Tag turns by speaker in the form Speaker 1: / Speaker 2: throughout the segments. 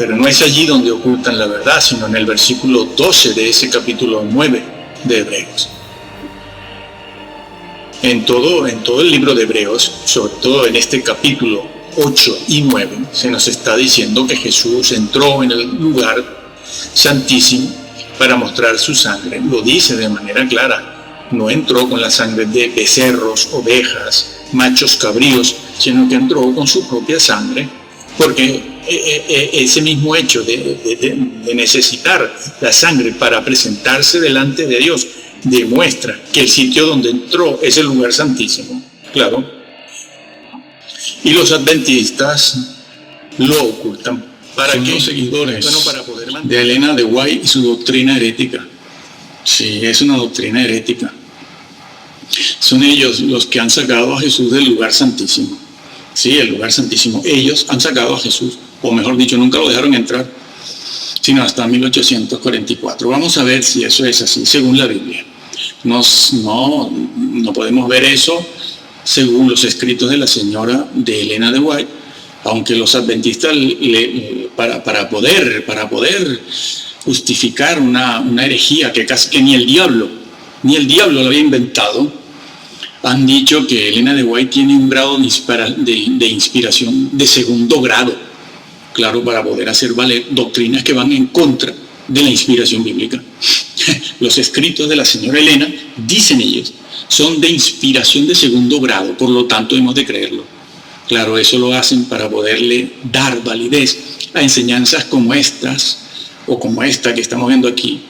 Speaker 1: Pero no es allí donde ocultan la verdad, sino en el versículo 12 de ese capítulo 9 de Hebreos. En todo el libro de Hebreos, sobre todo en este capítulo 8 y 9, se nos está diciendo que Jesús entró en el lugar santísimo para mostrar su sangre. Lo dice de manera clara. No entró con la sangre de becerros, ovejas, machos cabríos, sino que entró con su propia sangre, porque ese mismo hecho de necesitar la sangre para presentarse delante de Dios demuestra que el sitio donde entró es el lugar santísimo, claro. Y los adventistas lo ocultan. ¿Para qué?
Speaker 2: Los seguidores
Speaker 1: para poder
Speaker 2: de Elena de White y su doctrina herética. Sí, es una doctrina herética. Son ellos los que han sacado a Jesús del lugar santísimo. Sí, el lugar santísimo. Ellos han sacado a Jesús, o mejor dicho, nunca lo dejaron entrar, sino hasta 1844. Vamos a ver si eso es así, según la Biblia. No podemos ver eso según los escritos de la señora de Elena de White, aunque los adventistas para poder justificar una herejía que casi que ni el diablo lo había inventado, han dicho que Elena de White tiene un grado de inspiración de segundo grado, claro, para poder hacer valer doctrinas que van en contra de la inspiración bíblica. Los escritos de la señora Elena, dicen ellos, son de inspiración de segundo grado, por lo tanto hemos de creerlo. Claro, eso lo hacen para poderle dar validez a enseñanzas como estas, o como esta que estamos viendo aquí,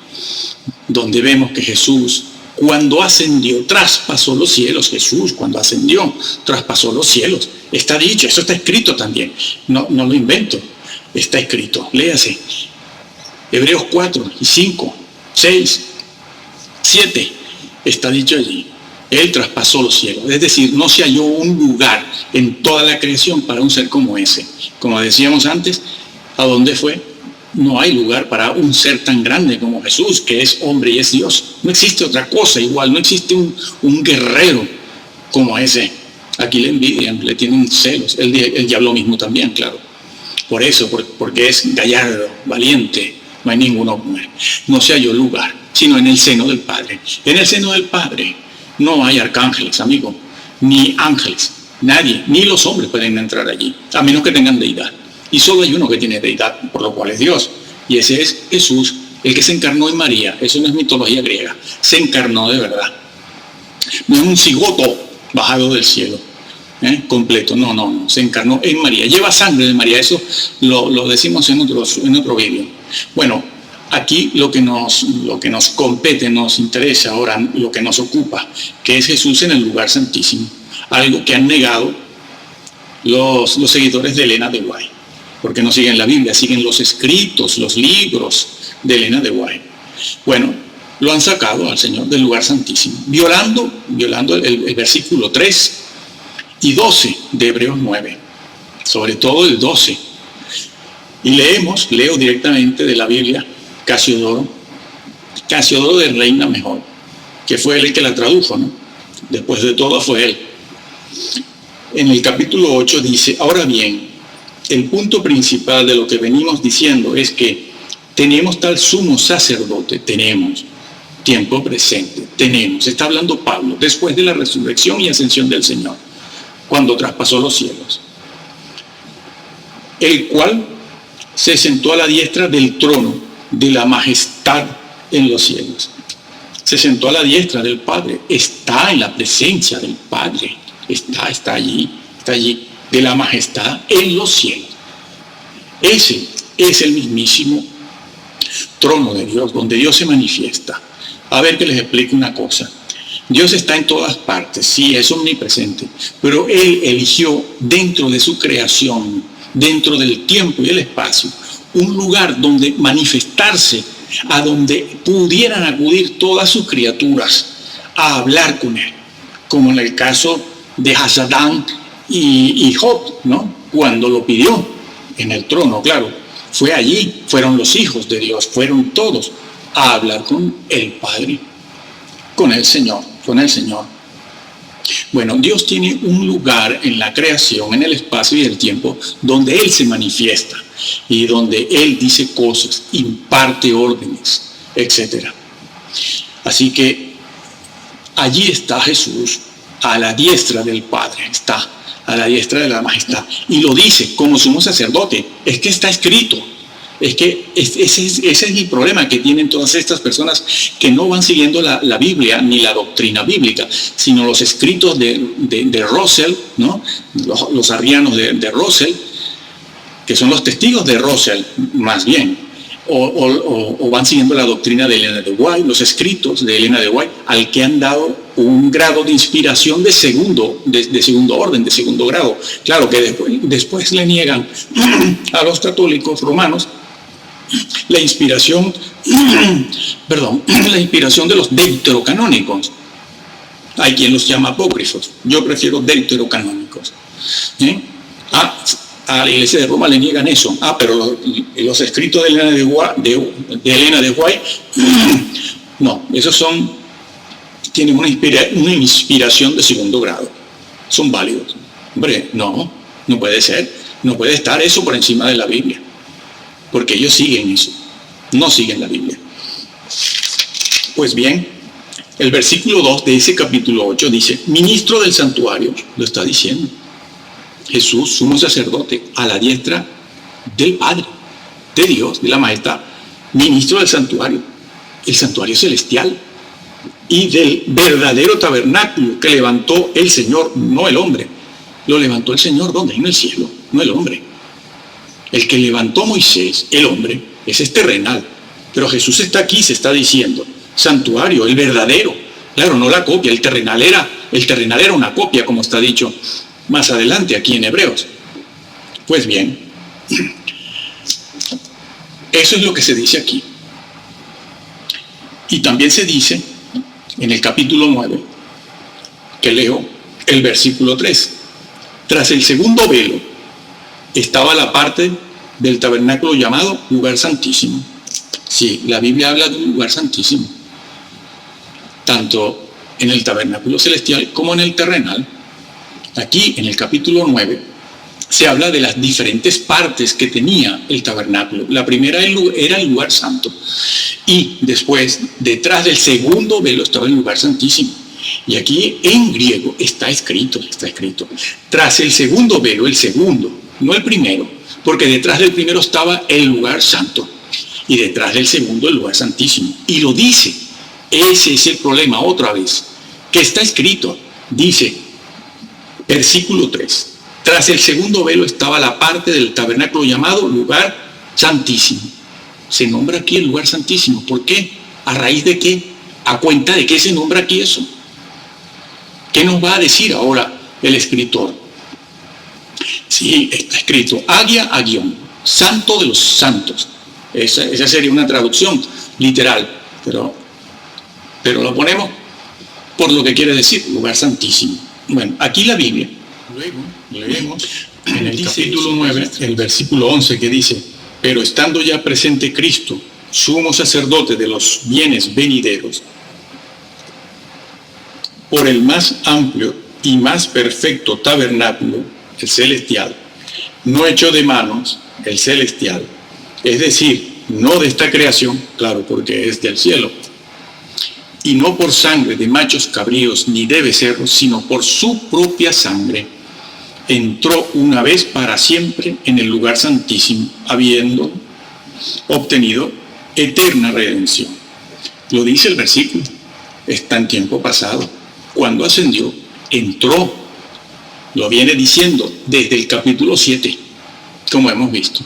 Speaker 2: donde vemos que Jesús, cuando ascendió, traspasó los cielos. Jesús, cuando ascendió, traspasó los cielos. Está dicho, eso está escrito también. No lo invento, está escrito. Léase. Hebreos 4 y 5, 6, 7, está dicho allí. Él traspasó los cielos. Es decir, no se halló un lugar en toda la creación para un ser como ese. Como decíamos antes, ¿a dónde fue? No hay lugar para un ser tan grande como Jesús, que es hombre y es Dios. No existe otra cosa igual, no existe un guerrero como ese. Aquí le envidian, le tienen celos. El diablo mismo también, claro. Por eso, porque es gallardo, valiente, no hay ninguno. No se halló lugar, sino en el seno del Padre. En el seno del Padre no hay arcángeles, amigo, ni ángeles. Nadie, ni los hombres pueden entrar allí, a menos que tengan deidad. Y solo hay uno que tiene deidad, por lo cual es Dios. Y ese es Jesús, el que se encarnó en María. Eso no es mitología griega. Se encarnó de verdad. No es un cigoto bajado del cielo, completo. No. Se encarnó en María. Lleva sangre de María. Eso lo decimos en otro vídeo. Bueno, aquí lo que nos compete, nos interesa ahora, lo que nos ocupa, que es Jesús en el lugar santísimo. Algo que han negado los seguidores de Elena de White. Porque no siguen la Biblia, siguen los escritos, los libros de Elena de White. Bueno, lo han sacado al Señor del lugar santísimo, violando el versículo 3 y 12 de Hebreos 9, sobre todo el 12. Y leo directamente de la Biblia, Casiodoro de Reina Mejor, que fue él el que la tradujo, ¿no? Después de todo fue él. En el capítulo 8 dice, ahora bien, el punto principal de lo que venimos diciendo es que tenemos tal sumo sacerdote, tenemos, tiempo presente, tenemos, está hablando Pablo, después de la resurrección y ascensión del Señor, cuando traspasó los cielos, el cual se sentó a la diestra del trono de la majestad en los cielos. Se sentó a la diestra del Padre, está en la presencia del Padre, está allí, de la majestad en los cielos. Ese es el mismísimo trono de Dios, donde Dios se manifiesta. A ver que les explique una cosa. Dios está en todas partes, sí, es omnipresente, pero Él eligió dentro de su creación, dentro del tiempo y el espacio, un lugar donde manifestarse, a donde pudieran acudir todas sus criaturas a hablar con Él, como en el caso de Adán y Job, ¿no? Cuando lo pidió en el trono, claro, fue allí, fueron los hijos de Dios, fueron todos a hablar con el Padre, con el Señor. Bueno, Dios tiene un lugar en la creación, en el espacio y el tiempo, donde Él se manifiesta y donde Él dice cosas, imparte órdenes, etc. Así que allí está Jesús, a la diestra del Padre, está a la diestra de la majestad, y lo dice como sumo sacerdote. Es que está escrito. Es que ese es el problema que tienen todas estas personas que no van siguiendo la Biblia ni la doctrina bíblica, sino los escritos de Russell, ¿no? Los arrianos de Russell, que son los testigos de Russell, más bien, o van siguiendo la doctrina de Elena de White, los escritos de Elena de White, al que han dado un grado de inspiración de segundo orden, de segundo grado. Claro que después le niegan a los católicos romanos la inspiración de los deuterocanónicos. Hay quien los llama apócrifos. Yo prefiero deuterocanónicos. A la Iglesia de Roma le niegan eso. Pero los escritos de Elena de White, no, esos tienen una inspiración de segundo grado. Son válidos. Hombre, no puede ser. No puede estar eso por encima de la Biblia. Porque ellos siguen eso, no siguen la Biblia. Pues bien, el versículo 2 de ese capítulo 8 dice, ministro del santuario, lo está diciendo. Jesús, sumo sacerdote, a la diestra del Padre, de Dios, de la majestad, ministro del santuario, el santuario celestial, y del verdadero tabernáculo que levantó el Señor, no el hombre. Lo levantó el Señor, ¿dónde? En el cielo, no el hombre. El que levantó Moisés, el hombre, ese es terrenal. Pero Jesús está aquí, se está diciendo, santuario, el verdadero. Claro, no la copia, el terrenal era una copia, como está dicho más adelante aquí en Hebreos. Pues bien, eso es lo que se dice aquí. Y también se dice en el capítulo 9, que leo el versículo 3. Tras el segundo velo, estaba la parte del tabernáculo llamado lugar santísimo. Sí, la Biblia habla de un lugar santísimo, tanto en el tabernáculo celestial como en el terrenal. Aquí, en el capítulo 9, se habla de las diferentes partes que tenía el tabernáculo. La primera era el lugar santo, y después, detrás del segundo velo, estaba el lugar santísimo. Y aquí en griego está escrito, tras el segundo velo, el segundo, no el primero, porque detrás del primero estaba el lugar santo y detrás del segundo el lugar santísimo. Y lo dice, ese es el problema otra vez, que está escrito, dice, versículo 3, tras el segundo velo estaba la parte del tabernáculo llamado lugar santísimo. Se nombra aquí el lugar santísimo. ¿Por qué? ¿A raíz de qué? ¿A cuenta de qué se nombra aquí eso? ¿Qué nos va a decir ahora el escritor? Sí, está escrito, Agia Agion, santo de los santos. Esa sería una traducción literal, pero lo ponemos por lo que quiere decir, lugar santísimo. Bueno, aquí la Biblia, luego leemos en el capítulo 9, el versículo 11, que dice, pero estando ya presente Cristo, sumo sacerdote de los bienes venideros, por el más amplio y más perfecto tabernáculo, el celestial, no hecho de manos, el celestial, es decir, no de esta creación, claro, porque es del cielo, y no por sangre de machos cabríos ni de becerros, sino por su propia sangre, entró una vez para siempre en el lugar santísimo, habiendo obtenido eterna redención. Lo dice el versículo, está en tiempo pasado. Cuando ascendió, entró. Lo viene diciendo desde el capítulo 7, como hemos visto.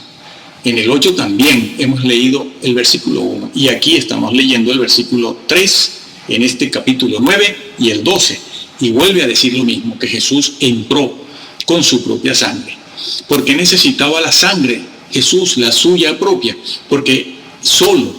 Speaker 2: En el 8 también hemos leído el versículo 1. Y aquí estamos leyendo el versículo 3, en este capítulo 9 y el 12. Y vuelve a decir lo mismo, que Jesús entró con su propia sangre. ¿Por qué necesitaba la sangre Jesús, la suya propia? Porque solo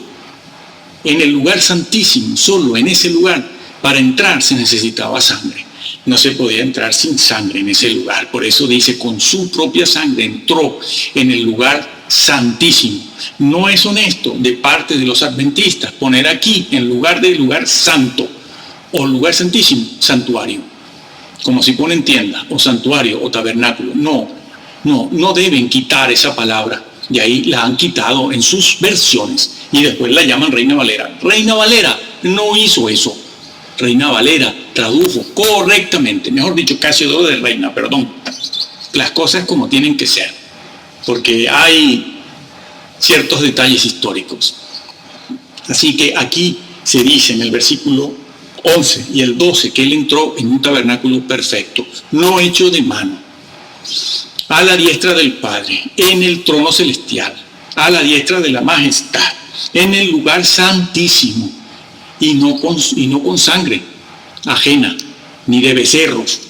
Speaker 2: en el lugar santísimo, solo en ese lugar, para entrar se necesitaba sangre. No se podía entrar sin sangre en ese lugar. Por eso dice, con su propia sangre entró en el lugar santísimo. No es honesto de parte de los adventistas poner aquí, en lugar del lugar santo o lugar santísimo, santuario. como si ponen tienda, o santuario, o tabernáculo. No deben quitar esa palabra. De ahí la han quitado en sus versiones y después la llaman Reina Valera. Reina Valera no hizo eso. Reina Valera tradujo correctamente, mejor dicho, casi todo de reina, perdón, las cosas como tienen que ser, porque hay ciertos detalles históricos. Así que aquí se dice en el versículo 11 y el 12 que él entró en un tabernáculo perfecto, no hecho de mano, a la diestra del Padre, en el trono celestial, a la diestra de la majestad, en el lugar santísimo, y no con sangre ajena, ni de becerros,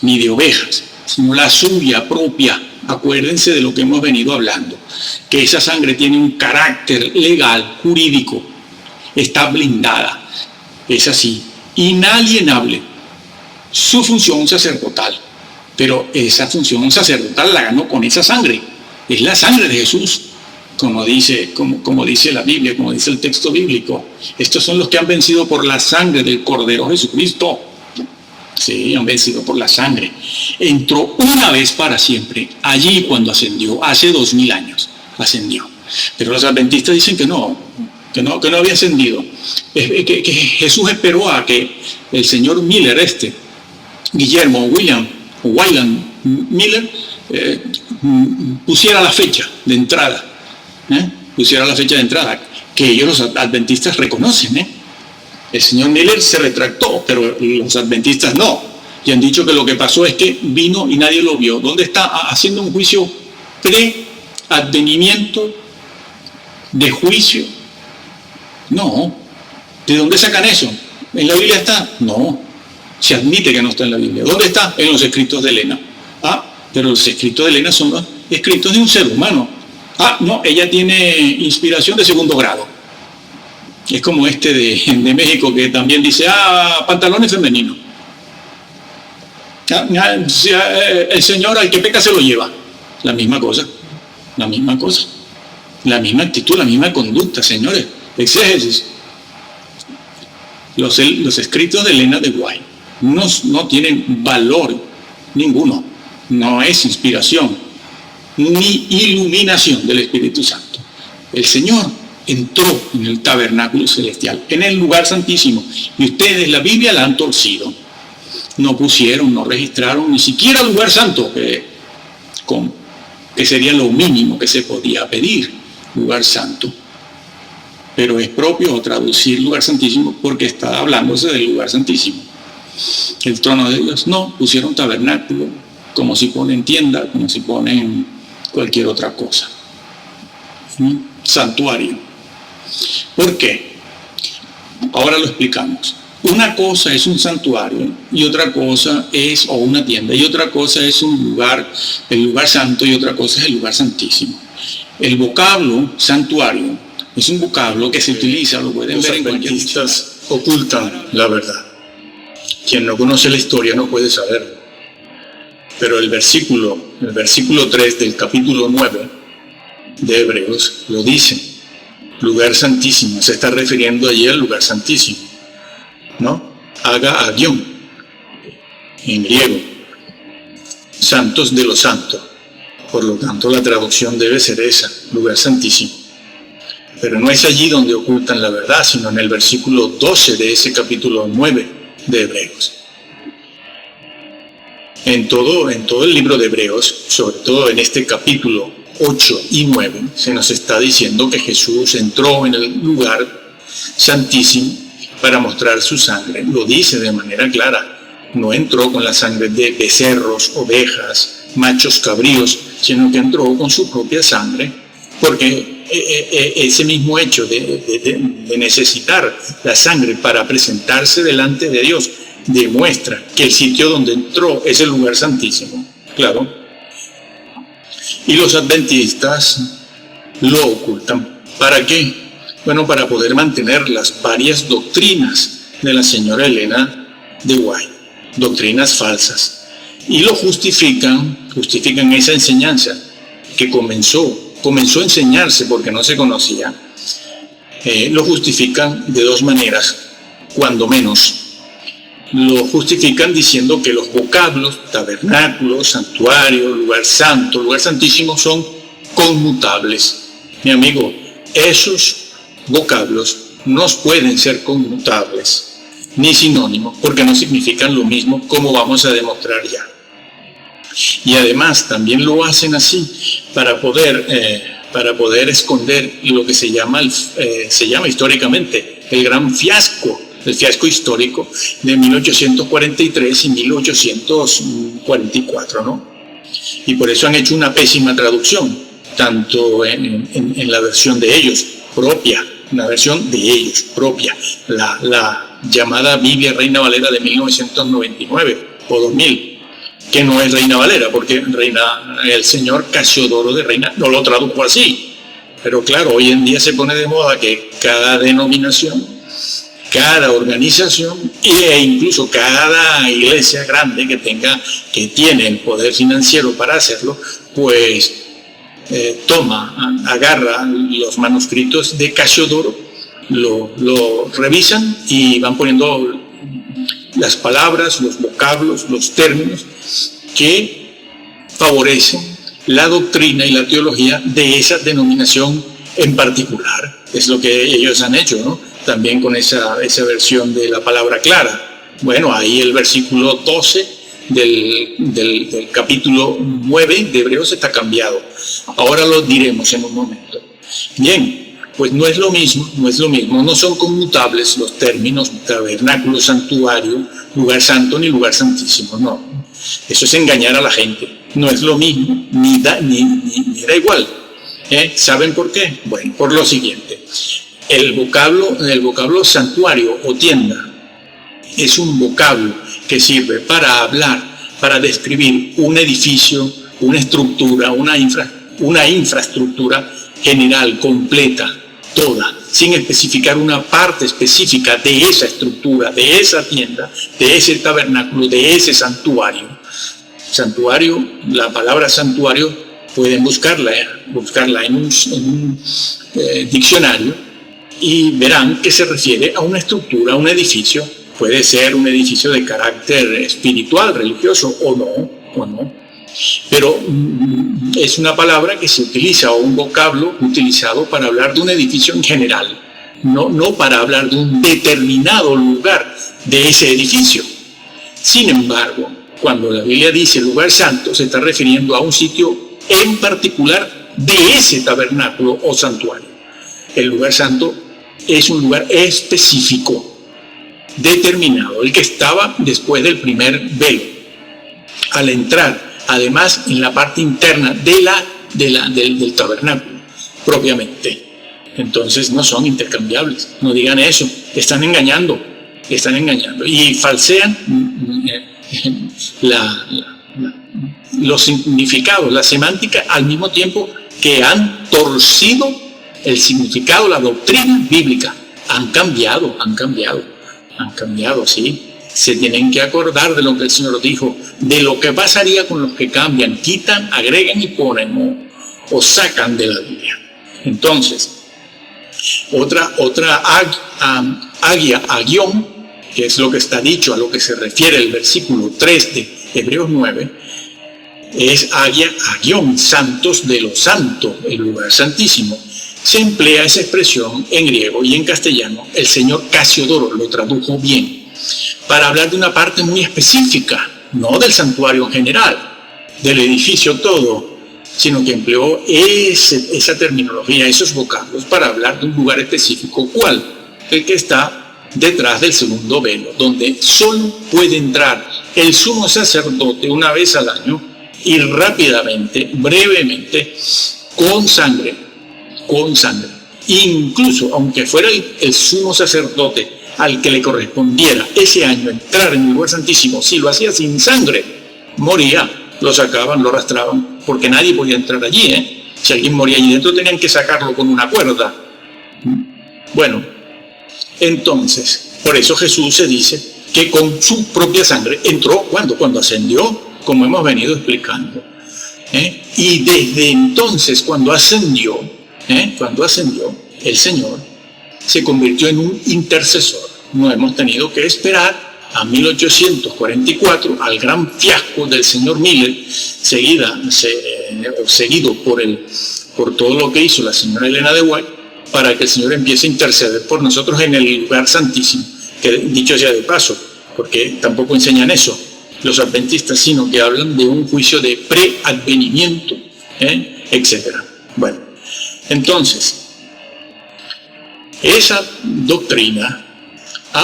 Speaker 2: ni de ovejas, sino la suya propia. Acuérdense de lo que hemos venido hablando, que esa sangre tiene un carácter legal, jurídico, está blindada, es así, inalienable, su función sacerdotal, pero esa función sacerdotal la ganó con esa sangre, es la sangre de Jesús, como dice la Biblia, como dice el texto bíblico. Estos son los que han vencido por la sangre del Cordero Jesucristo. Sí, han vencido por la sangre. Entró una vez para siempre, allí cuando ascendió, hace 2000 años ascendió. Pero los adventistas dicen que no había ascendido. Que Jesús esperó a que el señor Miller, Guillermo William Miller, pusiera la fecha de entrada. Que ellos los adventistas reconocen. El señor Miller se retractó, pero los adventistas no. Y han dicho que lo que pasó es que vino y nadie lo vio. ¿Dónde está? Haciendo un juicio pre-advenimiento de juicio. No. ¿De dónde sacan eso? ¿En la Biblia está? No. Se admite que no está en la Biblia. ¿Dónde está? En los escritos de Elena. Pero los escritos de Elena son los escritos de un ser humano. No, ella tiene inspiración de segundo grado. Es como de México que también dice, pantalones femeninos. El Señor al que peca se lo lleva. La misma cosa. La misma actitud, la misma conducta, señores. Exégesis. Los escritos de Elena de White no tienen valor ninguno. No es inspiración ni iluminación del Espíritu Santo. El Señor entró en el tabernáculo celestial, en el lugar santísimo, y ustedes la Biblia la han torcido. No pusieron, no registraron ni siquiera lugar santo, que sería lo mínimo que se podía pedir, lugar santo. Pero es propio traducir lugar santísimo porque está hablándose del lugar santísimo. El trono de Dios, no, pusieron tabernáculo, como si ponen tienda, como si ponen cualquier otra cosa. Santuario. ¿Por qué? Ahora lo explicamos. Una cosa es un santuario y otra cosa es, o una tienda, y otra cosa es un lugar, el lugar santo, y otra cosa es el lugar santísimo. El vocablo santuario es un vocablo que se utiliza, lo pueden ver en cualquier
Speaker 1: diccionario. Los adventistas ocultan la verdad. Quien no conoce la historia no puede saberlo. Pero el versículo 3 del capítulo 9 de Hebreos lo dice. Lugar santísimo, se está refiriendo allí al lugar santísimo, ¿no? Haga agión, en griego, santos de los santos. Por lo tanto, la traducción debe ser esa, lugar santísimo. Pero no es allí donde ocultan la verdad, sino en el versículo 12 de ese capítulo 9 de Hebreos. En todo el libro de Hebreos, sobre todo en este capítulo 8 y 9, se nos está diciendo que Jesús entró en el lugar santísimo para mostrar su sangre. Lo dice de manera clara. No entró con la sangre de becerros, ovejas, machos cabríos, sino que entró con su propia sangre, porque ese mismo hecho de necesitar la sangre para presentarse delante de Dios demuestra que el sitio donde entró es el lugar santísimo. Claro. Y los adventistas lo ocultan. ¿Para qué? Bueno, para poder mantener las varias doctrinas de la señora Elena de White, doctrinas falsas. Y lo justifican esa enseñanza que comenzó a enseñarse porque no se conocía. Lo justifican de dos maneras, cuando menos. lo justifican diciendo que los vocablos tabernáculo, santuario, lugar santo, lugar santísimo son conmutables. Mi amigo, esos vocablos no pueden ser conmutables ni sinónimos porque no significan lo mismo, como vamos a demostrar ya. Y además también lo hacen así para poder esconder lo que se llama históricamente el gran fiasco, el fiasco histórico de 1843 y 1844, ¿no? Y por eso han hecho una pésima traducción, tanto en la versión de ellos propia, una versión de ellos propia, la llamada Biblia Reina Valera de 1999 o 2000, que no es Reina Valera, porque el señor Casiodoro de Reina no lo tradujo así. Pero claro, hoy en día se pone de moda que cada denominación, cada organización e incluso cada iglesia grande que tiene el poder financiero para hacerlo, pues agarra los manuscritos de Casiodoro, lo revisan y van poniendo las palabras, los vocablos, los términos que favorecen la doctrina y la teología de esa denominación en particular. Es lo que ellos han hecho, ¿no? También con esa versión de la palabra clara. Bueno, ahí el versículo 12 del capítulo 9 de Hebreos está cambiado. Ahora lo diremos en un momento. Bien, pues no es lo mismo, no son conmutables los términos tabernáculo, santuario, lugar santo ni lugar santísimo, no. Eso es engañar a la gente. No es lo mismo, ni da igual. ¿Saben por qué? Bueno, por lo siguiente. El vocablo santuario o tienda es un vocablo que sirve para hablar, para describir un edificio, una estructura, una infraestructura general, completa, toda, sin especificar una parte específica de esa estructura, de esa tienda, de ese tabernáculo, de ese santuario. Santuario, la palabra santuario, pueden buscarla en un diccionario y verán que se refiere a una estructura, a un edificio. Puede ser un edificio de carácter espiritual, religioso o no. Pero es una palabra que se utiliza, o un vocablo utilizado para hablar de un edificio en general, no para hablar de un determinado lugar de ese edificio. Sin embargo, cuando la Biblia dice lugar santo, se está refiriendo a un sitio en particular de ese tabernáculo o santuario. El lugar santo es un lugar específico, determinado, el que estaba después del primer velo. Al entrar, además, en la parte interna del tabernáculo, propiamente. Entonces no son intercambiables, no digan eso, están engañando y falsean los significados, la semántica, al mismo tiempo que han torcido el significado, la doctrina bíblica. Han cambiado, ¿sí? Se tienen que acordar de lo que el Señor dijo, de lo que pasaría con los que cambian, quitan, agregan y ponen o sacan de la Biblia. Entonces, otra agión, que es lo que está dicho, a lo que se refiere el versículo 3 de Hebreos 9, es agión, santos de lo santo, el lugar santísimo. Se emplea esa expresión en griego y en castellano. El señor Casiodoro lo tradujo bien, para hablar de una parte muy específica, no del santuario en general, del edificio todo, sino que empleó esa terminología, esos vocablos, para hablar de un lugar específico. ¿Cuál? El que está detrás del segundo velo, donde solo puede entrar el sumo sacerdote una vez al año y rápidamente, brevemente, con sangre. Incluso, aunque fuera el sumo sacerdote al que le correspondiera ese año entrar en el lugar santísimo, si lo hacía sin sangre, moría, lo sacaban, lo arrastraban, porque nadie podía entrar allí, Si alguien moría allí dentro tenían que sacarlo con una cuerda. Bueno, entonces, por eso Jesús se dice que con su propia sangre entró, cuando ascendió, como hemos venido explicando. Y desde entonces, cuando ascendió, el Señor se convirtió en un intercesor. No hemos tenido que esperar a 1844, al gran fiasco del señor Miller, seguido por todo lo que hizo la señora Elena de White, para que el Señor empiece a interceder por nosotros en el lugar santísimo, que dicho sea de paso, porque tampoco enseñan eso los adventistas, sino que hablan de un juicio de preadvenimiento, etc. Bueno, entonces, esa doctrina,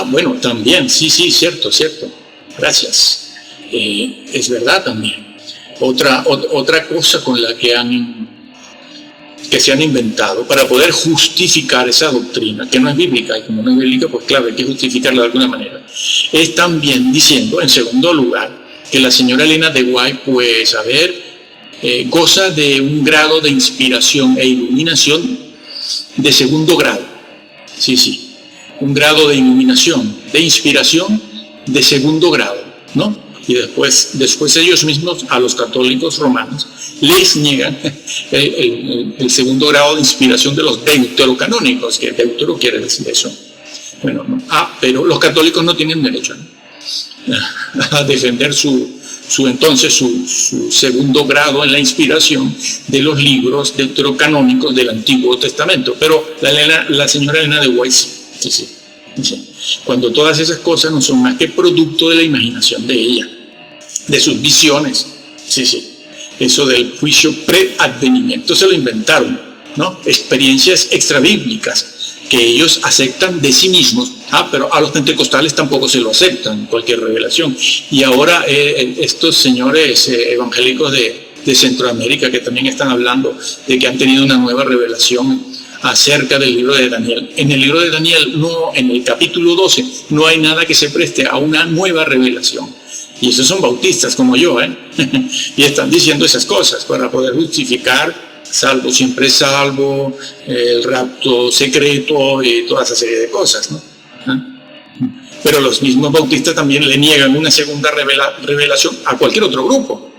Speaker 1: bueno, también, sí, cierto, gracias, es verdad también. Otra cosa con la que se han inventado para poder justificar esa doctrina, que no es bíblica, y como no es bíblica, pues claro, hay que justificarla de alguna manera, es también diciendo, en segundo lugar, que la señora Elena de White, pues, goza de un grado de inspiración e iluminación de segundo grado. Sí, un grado de iluminación, de inspiración de segundo grado, ¿no? Y después ellos mismos, a los católicos romanos, les niegan el segundo grado de inspiración de los deuterocanónicos, que deutero quiere decir eso. Bueno, no. Pero los católicos no tienen derecho a defender su segundo grado en la inspiración de los libros deuterocanónicos del Antiguo Testamento. Pero la señora Elena de White sí. Cuando todas esas cosas no son más que producto de la imaginación de ella, de sus visiones. Sí. Eso del juicio preadvenimiento se lo inventaron, ¿no? Experiencias extrabíblicas que ellos aceptan de sí mismos, pero a los pentecostales tampoco se lo aceptan, cualquier revelación. Y ahora estos señores evangélicos de Centroamérica, que también están hablando de que han tenido una nueva revelación acerca del libro de Daniel. En el libro de Daniel, en el capítulo 12, no hay nada que se preste a una nueva revelación. Y esos son bautistas como yo, y están diciendo esas cosas para poder justificar salvo, siempre salvo, el rapto secreto y toda esa serie de cosas, ¿no? Pero los mismos bautistas también le niegan una segunda revelación a cualquier otro grupo.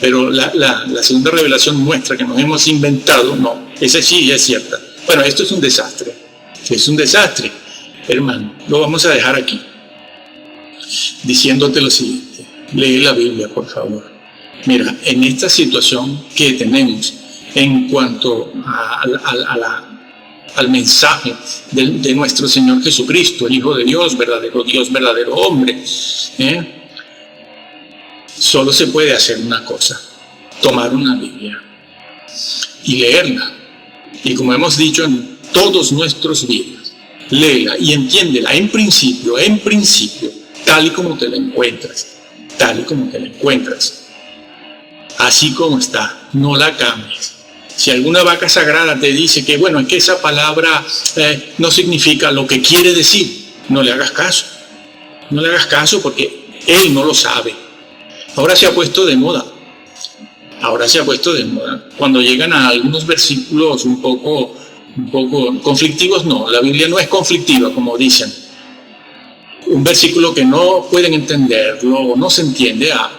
Speaker 1: Pero la segunda revelación muestra que nos hemos inventado, no, esa sí es cierta. Bueno, esto es un desastre, hermano. Lo vamos a dejar aquí, diciéndote lo siguiente: lee la Biblia, por favor. Mira, en esta situación que tenemos en cuanto al mensaje de nuestro Señor Jesucristo, el Hijo de Dios, verdadero hombre, solo se puede hacer una cosa: tomar una Biblia y leerla. Y como hemos dicho en todos nuestros videos, léela y entiéndela en principio, tal y como te la encuentras, así como está, no la cambies. Si alguna vaca sagrada te dice que, bueno, es que esa palabra no significa lo que quiere decir, no le hagas caso porque él no lo sabe. Ahora se ha puesto de moda. Cuando llegan a algunos versículos un poco conflictivos, no, la Biblia no es conflictiva, como dicen. Un versículo que no pueden entenderlo o no se entiende a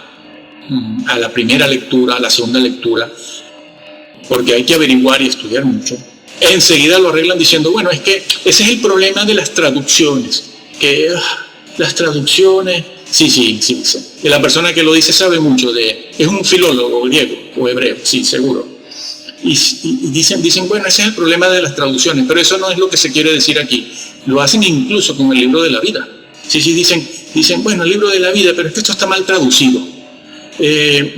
Speaker 1: la primera lectura, a la segunda lectura, porque hay que averiguar y estudiar mucho, enseguida lo arreglan diciendo, bueno, es que ese es el problema de las traducciones, que las traducciones, sí, y la persona que lo dice sabe mucho es un filólogo griego o hebreo, sí, seguro, y dicen, bueno, ese es el problema de las traducciones, pero eso no es lo que se quiere decir aquí. Lo hacen incluso con el libro de la vida. Sí, dicen, bueno, el libro de la vida, pero es que esto está mal traducido. Que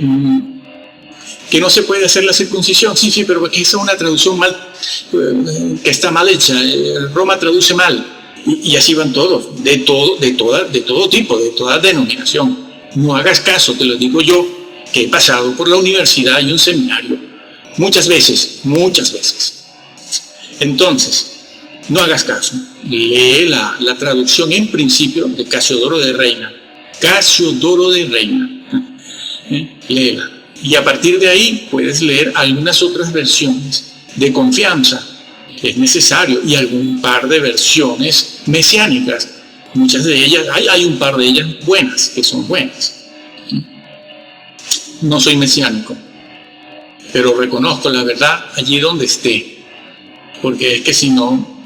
Speaker 1: no se puede hacer la circuncisión, sí, pero es que esa es una traducción que está mal hecha. Roma traduce mal. Y así van todos, de todo tipo, de toda denominación. No hagas caso, te lo digo yo, que he pasado por la universidad y un seminario muchas veces. Entonces, no hagas caso. Lee la traducción en principio de Casiodoro de Reina. Léela. Y a partir de ahí puedes leer algunas otras versiones de confianza, que es necesario, y algún par de versiones mesiánicas. Muchas de ellas, hay un par de ellas buenas, que son buenas. No soy mesiánico, pero reconozco la verdad allí donde esté, porque es que si no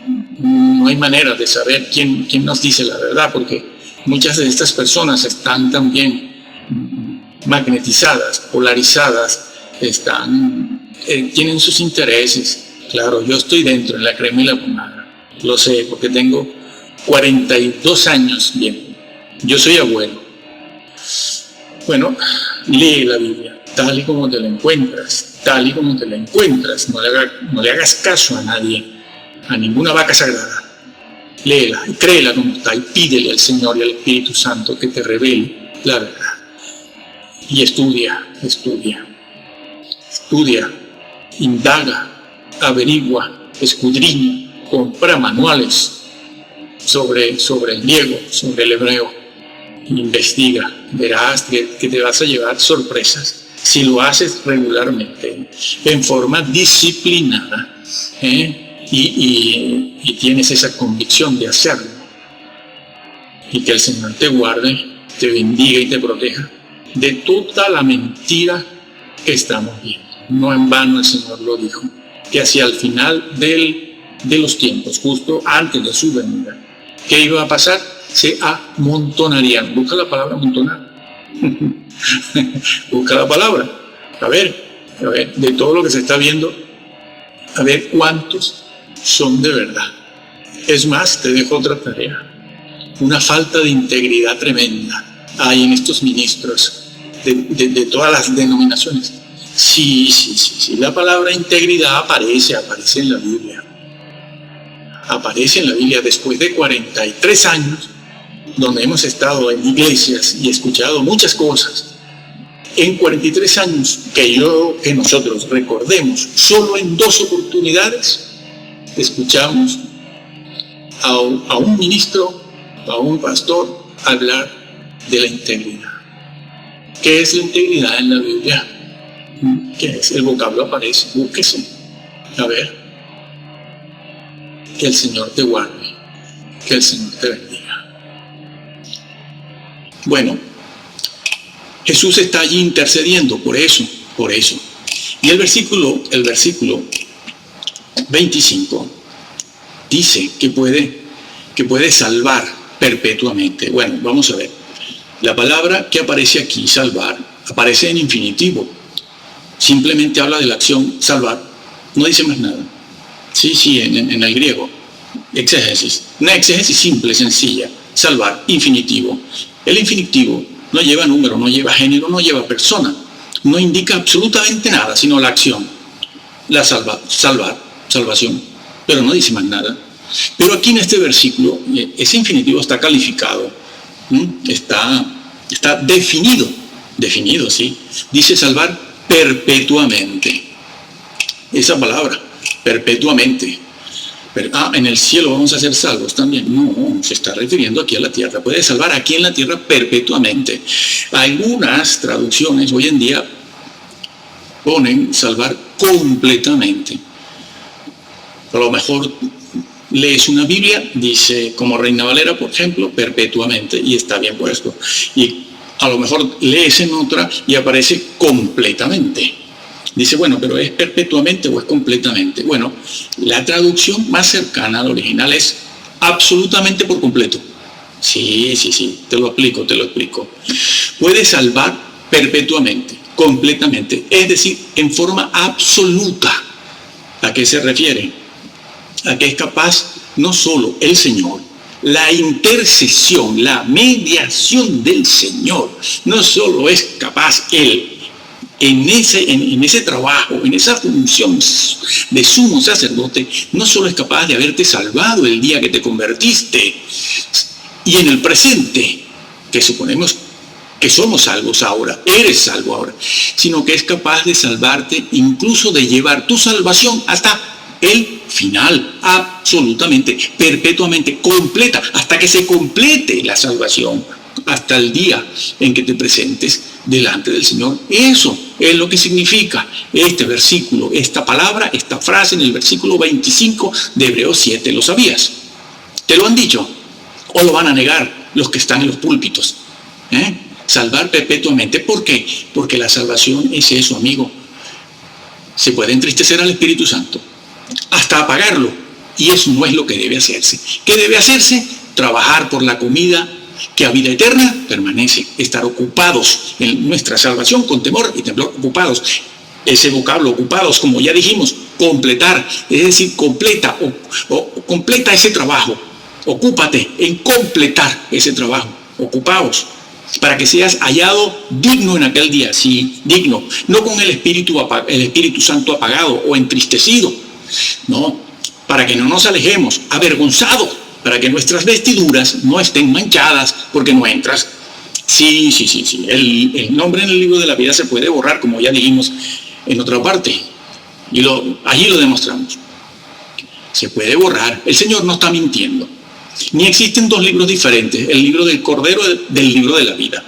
Speaker 1: hay manera de saber quién nos dice la verdad, porque Muchas de estas personas están también magnetizadas, polarizadas, tienen sus intereses. Claro, yo estoy dentro, en la crema y la pomada. Lo sé, porque tengo 42 años bien. Yo soy abuelo. Bueno, lee la Biblia, tal y como te la encuentras, tal y como te la encuentras. No le hagas caso a nadie, a ninguna vaca sagrada. Léela y créela como está y pídele al Señor y al Espíritu Santo que te revele la verdad. Y estudia, indaga, averigua, escudriña, compra manuales sobre el griego, sobre el hebreo. Investiga, verás que te vas a llevar sorpresas si lo haces regularmente, en forma disciplinada, y tienes esa convicción de hacerlo. Y que el Señor te guarde, te bendiga y te proteja de toda la mentira que estamos viendo. No en vano el Señor lo dijo, que hacia el final de los tiempos, justo antes de su venida, ¿qué iba a pasar? Se amontonarían. Busca la palabra amontonar. Busca la palabra. A ver, de todo lo que se está viendo, a ver cuántos son de verdad. Es más, te dejo otra tarea. Una falta de integridad tremenda hay en estos ministros de todas las denominaciones. Sí, la palabra integridad aparece en la Biblia. Aparece en la Biblia después de 43 años, donde hemos estado en iglesias y escuchado muchas cosas. En 43 años que nosotros recordemos, solo en 2 oportunidades escuchamos a un ministro, a un pastor hablar de la integridad. ¿Qué es la integridad en la Biblia? ¿Qué es? El vocablo aparece, búsquese. A ver, que el Señor te guarde, que el Señor te bendiga. Bueno, Jesús está allí intercediendo por eso. Y el versículo 25 dice que puede salvar perpetuamente. Bueno, vamos a ver. La palabra que aparece aquí, salvar, aparece en infinitivo. Simplemente habla de la acción salvar. No dice más nada. Sí, en el griego. Exégesis. Una exégesis simple, sencilla. Salvar, infinitivo. El infinitivo no lleva número, no lleva género, no lleva persona. No indica absolutamente nada, sino la acción. La salvación. Pero no dice más nada. Pero aquí en este versículo, ese infinitivo está calificado. Está definido, ¿sí? Dice salvar perpetuamente. Esa palabra, perpetuamente. En el cielo vamos a ser salvos también. No, se está refiriendo aquí a la tierra. Puede salvar aquí en la tierra perpetuamente. Algunas traducciones hoy en día ponen salvar completamente. A lo mejor lees una Biblia, dice, como Reina Valera, por ejemplo, perpetuamente, y está bien puesto. Y a lo mejor lees en otra y aparece completamente. Dice, bueno, pero ¿es perpetuamente o es completamente? Bueno, la traducción más cercana al original es absolutamente por completo. Sí, te lo explico. Puede salvar perpetuamente, completamente, es decir, en forma absoluta. ¿A qué se refiere? A que es capaz no solo el Señor, la intercesión, la mediación del Señor, no solo es capaz Él, en ese trabajo, en esa función de sumo sacerdote, no solo es capaz de haberte salvado el día que te convertiste, y en el presente, que suponemos que somos salvos ahora, eres salvo ahora, sino que es capaz de salvarte, incluso de llevar tu salvación hasta el final, absolutamente, perpetuamente, completa, hasta que se complete la salvación, hasta el día en que te presentes delante del Señor. Eso es lo que significa este versículo, esta palabra, esta frase en el versículo 25 de Hebreos 7. ¿Lo sabías? ¿Te lo han dicho? ¿O lo van a negar los que están en los púlpitos? Salvar perpetuamente. ¿Por qué? Porque la salvación es eso, amigo. Se puede entristecer al Espíritu Santo, hasta apagarlo, y eso no es lo que debe hacerse. ¿Qué debe hacerse? Trabajar por la comida que a vida eterna permanece. Estar ocupados en nuestra salvación con temor y temblor, ocupados. Ese vocablo, ocupados, como ya dijimos, completar, es decir, completa ese trabajo. Ocúpate en completar ese trabajo. Ocupaos, para que seas hallado digno en aquel día. Sí, digno, no con el Espíritu Santo apagado o entristecido. No, para que no nos alejemos, avergonzados, para que nuestras vestiduras no estén manchadas porque no entras. Sí. El nombre en el libro de la vida se puede borrar, como ya dijimos en otra parte. Y allí lo demostramos. Se puede borrar. El Señor no está mintiendo. Ni existen dos libros diferentes, el libro del Cordero del libro de la vida.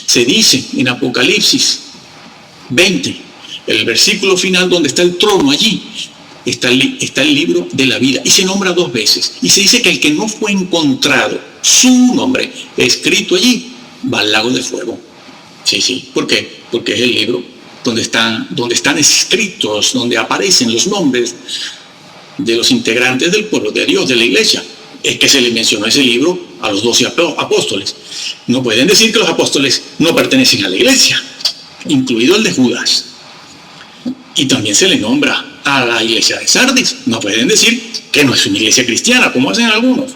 Speaker 1: Se dice en Apocalipsis 20, el versículo final donde está el trono, allí está el libro de la vida. Y se nombra 2 veces. Y se dice que el que no fue encontrado, su nombre escrito allí, va al lago de fuego. Sí. ¿Por qué? Porque es el libro donde están escritos, donde aparecen los nombres de los integrantes del pueblo de Dios, de la iglesia. Es que se le mencionó ese libro a los 12 apóstoles. No pueden decir que los apóstoles no pertenecen a la iglesia, incluido el de Judas. Y también se le nombra a la iglesia de Sardis. No pueden decir que no es una iglesia cristiana, como hacen algunos,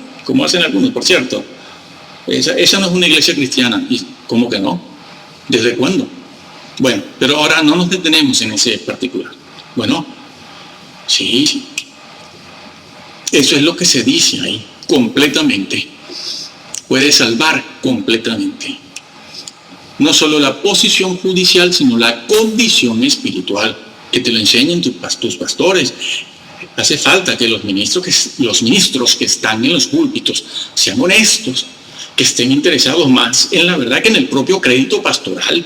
Speaker 1: por cierto. Esa no es una iglesia cristiana. ¿Y cómo que no? ¿Desde cuándo? Bueno, pero ahora no nos detenemos en ese particular. Bueno, sí. Eso es lo que se dice ahí, completamente. Puede salvar completamente. No solo la posición judicial, sino la condición espiritual, que te lo enseñen tus pastores. Hace falta que los ministros que están en los púlpitos sean honestos, que estén interesados más en la verdad que en el propio crédito pastoral.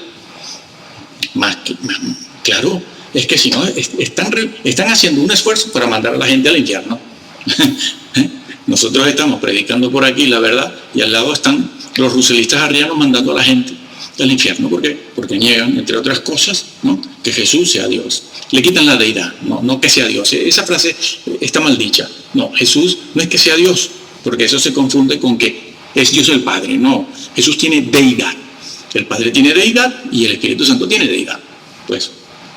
Speaker 1: Claro, es que si no, están haciendo un esfuerzo para mandar a la gente al infierno. Nosotros estamos predicando por aquí la verdad y al lado están los ruselistas arrianos mandando a la gente al infierno. ¿Por qué? Porque niegan, entre otras cosas, ¿no?, que Jesús sea Dios. Le quitan la deidad, no que sea Dios. Esa frase está mal dicha. No, Jesús no es que sea Dios, porque eso se confunde con que es Dios el Padre. No, Jesús tiene deidad. El Padre tiene deidad y el Espíritu Santo tiene deidad. Pues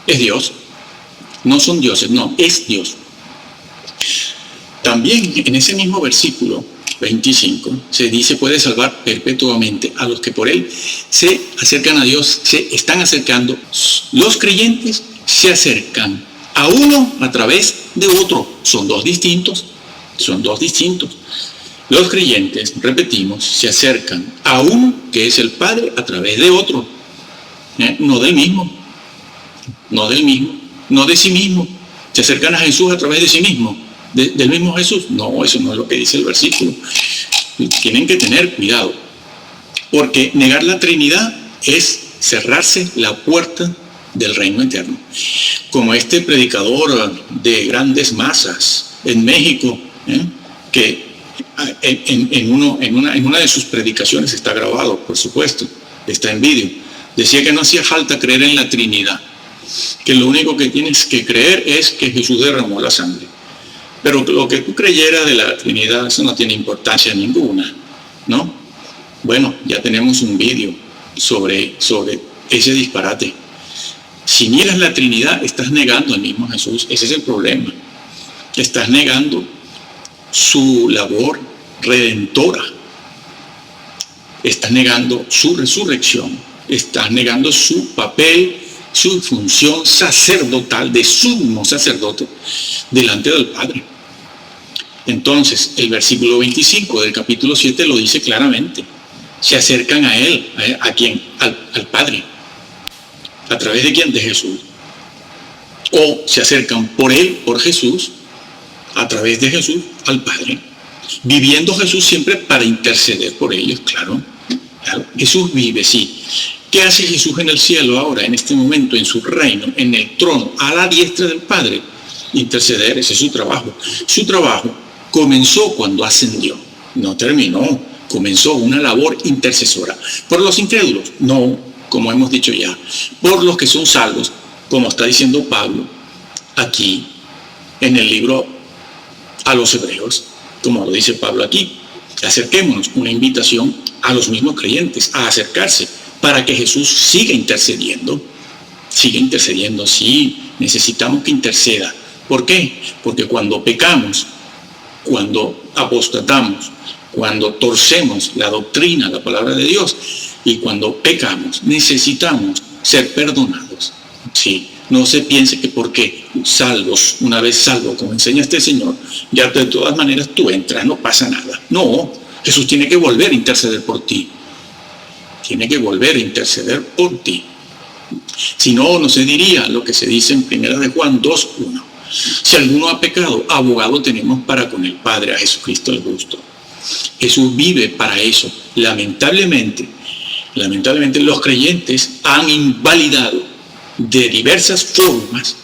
Speaker 1: es Dios. No son dioses, no, es Dios. También en ese mismo versículo 25 se dice: puede salvar perpetuamente a los que por él se acercan a Dios, se están acercando. Los creyentes se acercan a uno a través de otro. Son dos distintos. Los creyentes, repetimos, se acercan a uno que es el Padre a través de otro. No del mismo, no de sí mismo. Se acercan a Jesús a través de sí mismo. Del mismo Jesús. No, eso no es lo que dice el versículo. Tienen que tener cuidado, porque negar la Trinidad es cerrarse la puerta del reino eterno. Como este predicador de grandes masas en México, que en una de sus predicaciones, está grabado, por supuesto, está en vídeo, decía que no hacía falta creer en la Trinidad, que lo único que tienes que creer es que Jesús derramó la sangre. Pero lo que tú creyeras de la Trinidad, eso no tiene importancia ninguna, ¿no? Bueno, ya tenemos un vídeo sobre ese disparate. Si niegas la Trinidad, estás negando al mismo Jesús. Ese es el problema. Estás negando su labor redentora. Estás negando su resurrección. Estás negando su papel, su función sacerdotal de sumo sacerdote delante del Padre. Entonces, el versículo 25 del capítulo 7 lo dice claramente. Se acercan a Él. ¿A quién? Al Padre. ¿A través de quién? De Jesús. O se acercan por Él, por Jesús, a través de Jesús, al Padre. Viviendo Jesús siempre para interceder por ellos, claro. Jesús vive, sí. ¿Qué hace Jesús en el cielo ahora, en este momento, en su reino, en el trono, a la diestra del Padre? Interceder, ese es su trabajo. Su trabajo comenzó cuando ascendió, no terminó. Comenzó una labor intercesora. ¿Por los incrédulos? No, como hemos dicho ya. Por los que son salvos, como está diciendo Pablo aquí en el libro a los Hebreos, como lo dice Pablo aquí. Acerquémonos, una invitación a los mismos creyentes a acercarse para que Jesús siga intercediendo. Sigue intercediendo, sí, necesitamos que interceda. ¿Por qué? Porque cuando pecamos, cuando apostatamos, cuando torcemos la doctrina, la palabra de Dios, y cuando pecamos, necesitamos ser perdonados. Sí, no se piense que porque salvos, una vez salvo, como enseña este Señor, ya de todas maneras tú entras, no pasa nada. No, Jesús tiene que volver a interceder por ti. Tiene que volver a interceder por ti. Si no, no se diría lo que se dice en 1 de Juan 2:1. Si alguno ha pecado, abogado tenemos para con el Padre, a Jesucristo el justo. Jesús vive para eso. Lamentablemente los creyentes han invalidado de diversas formas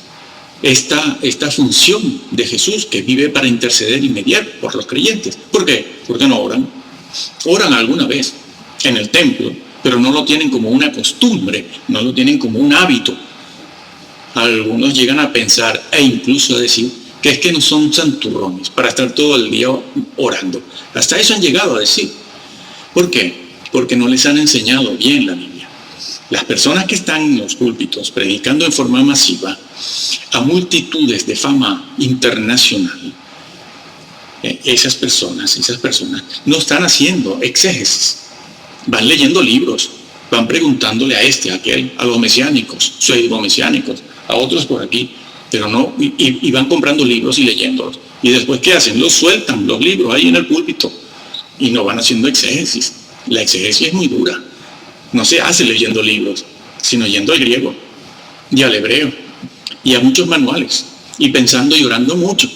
Speaker 1: esta función de Jesús, que vive para interceder y mediar por los creyentes. ¿Por qué? Porque no oran. Oran alguna vez en el templo, pero no lo tienen como una costumbre, no lo tienen como un hábito. Algunos llegan a pensar e incluso a decir que es que no son santurrones para estar todo el día orando. Hasta eso han llegado a decir. ¿Por qué? Porque no les han enseñado bien la Biblia. Las personas que están en los púlpitos predicando en forma masiva a multitudes de fama internacional, esas personas no están haciendo exégesis. Van leyendo libros, van preguntándole a este, a aquel, a los mesiánicos, pseudo-mesiánicos, a otros por aquí, pero no, y van comprando libros y leyéndolos. Y después, ¿qué hacen? Los sueltan, los libros ahí en el púlpito, y no van haciendo exégesis. La exégesis es muy dura. No se hace leyendo libros, sino yendo al griego y al hebreo y a muchos manuales, y pensando y orando mucho.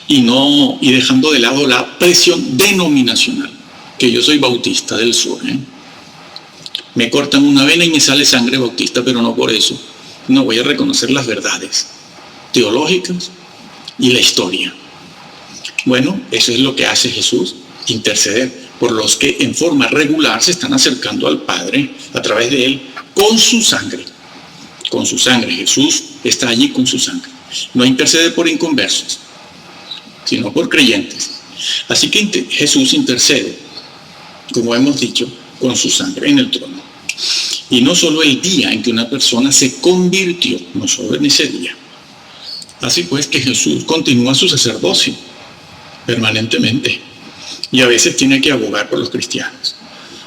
Speaker 1: Y dejando de lado la presión denominacional, que yo soy bautista del sur. Me cortan una vena y me sale sangre bautista, pero no por eso. No voy a reconocer las verdades teológicas y la historia. Bueno, eso es lo que hace Jesús, interceder por los que en forma regular se están acercando al Padre a través de Él con su sangre. Con su sangre. Jesús está allí con su sangre. No intercede por inconversos, sino por creyentes. Así que Jesús intercede, como hemos dicho, con su sangre en el trono. Y no solo el día en que una persona se convirtió, no solo en ese día. Así pues que Jesús continúa su sacerdocio permanentemente. Y a veces tiene que abogar por los cristianos.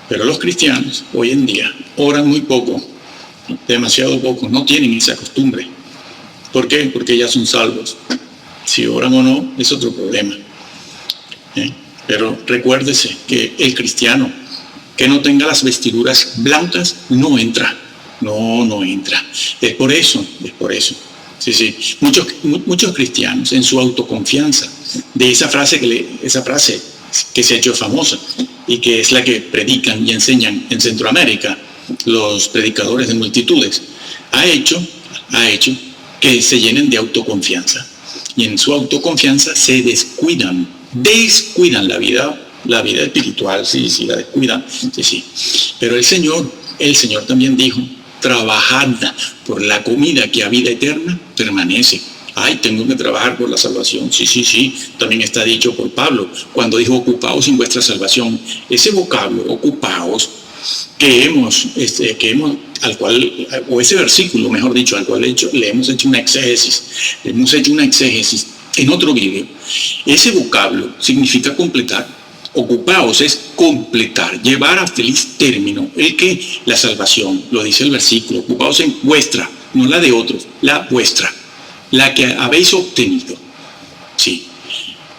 Speaker 1: Pero los cristianos hoy en día oran muy poco, demasiado poco, no tienen esa costumbre. ¿Por qué? Porque ya son salvos. Si oran o no, es otro problema. Pero recuérdese que el cristiano que no tenga las vestiduras blancas no entra. No entra. Es por eso. Sí. Muchos cristianos en su autoconfianza de esa frase que se ha hecho famosa y que es la que predican y enseñan en Centroamérica los predicadores de multitudes, ha hecho que se llenen de autoconfianza. Y en su autoconfianza se descuidan la vida espiritual, sí, la descuidan, sí. Pero el Señor también dijo: trabajad por la comida que a vida eterna permanece. Ay, tengo que trabajar por la salvación. Sí. También está dicho por Pablo cuando dijo: ocupaos en vuestra salvación. Ese vocablo, ocupaos, o ese versículo, mejor dicho, al cual le hemos hecho una exégesis. En otro video. Ese vocablo significa completar. Ocupaos es completar, llevar a feliz término la salvación, lo dice el versículo. Ocupaos en vuestra, no la de otros, la vuestra, la que habéis obtenido. Sí.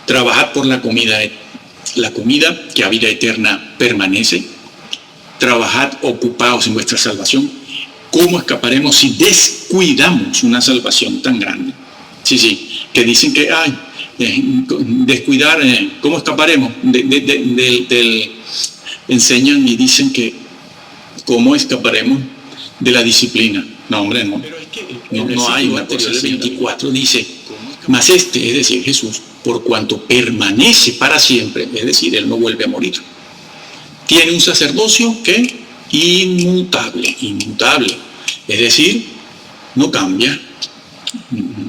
Speaker 1: Trabajad por la comida que a vida eterna permanece. Trabajad, ocupaos en vuestra salvación. ¿Cómo escaparemos si descuidamos una salvación tan grande? Sí, que dicen que descuidar, ¿cómo escaparemos? Enseñan y dicen que ¿cómo escaparemos de la disciplina? No, hombre, no. No hay. Mateo 24 dice: mas es decir, Jesús, por cuanto permanece para siempre, es decir, Él no vuelve a morir. Tiene un sacerdocio que inmutable, es decir, no cambia.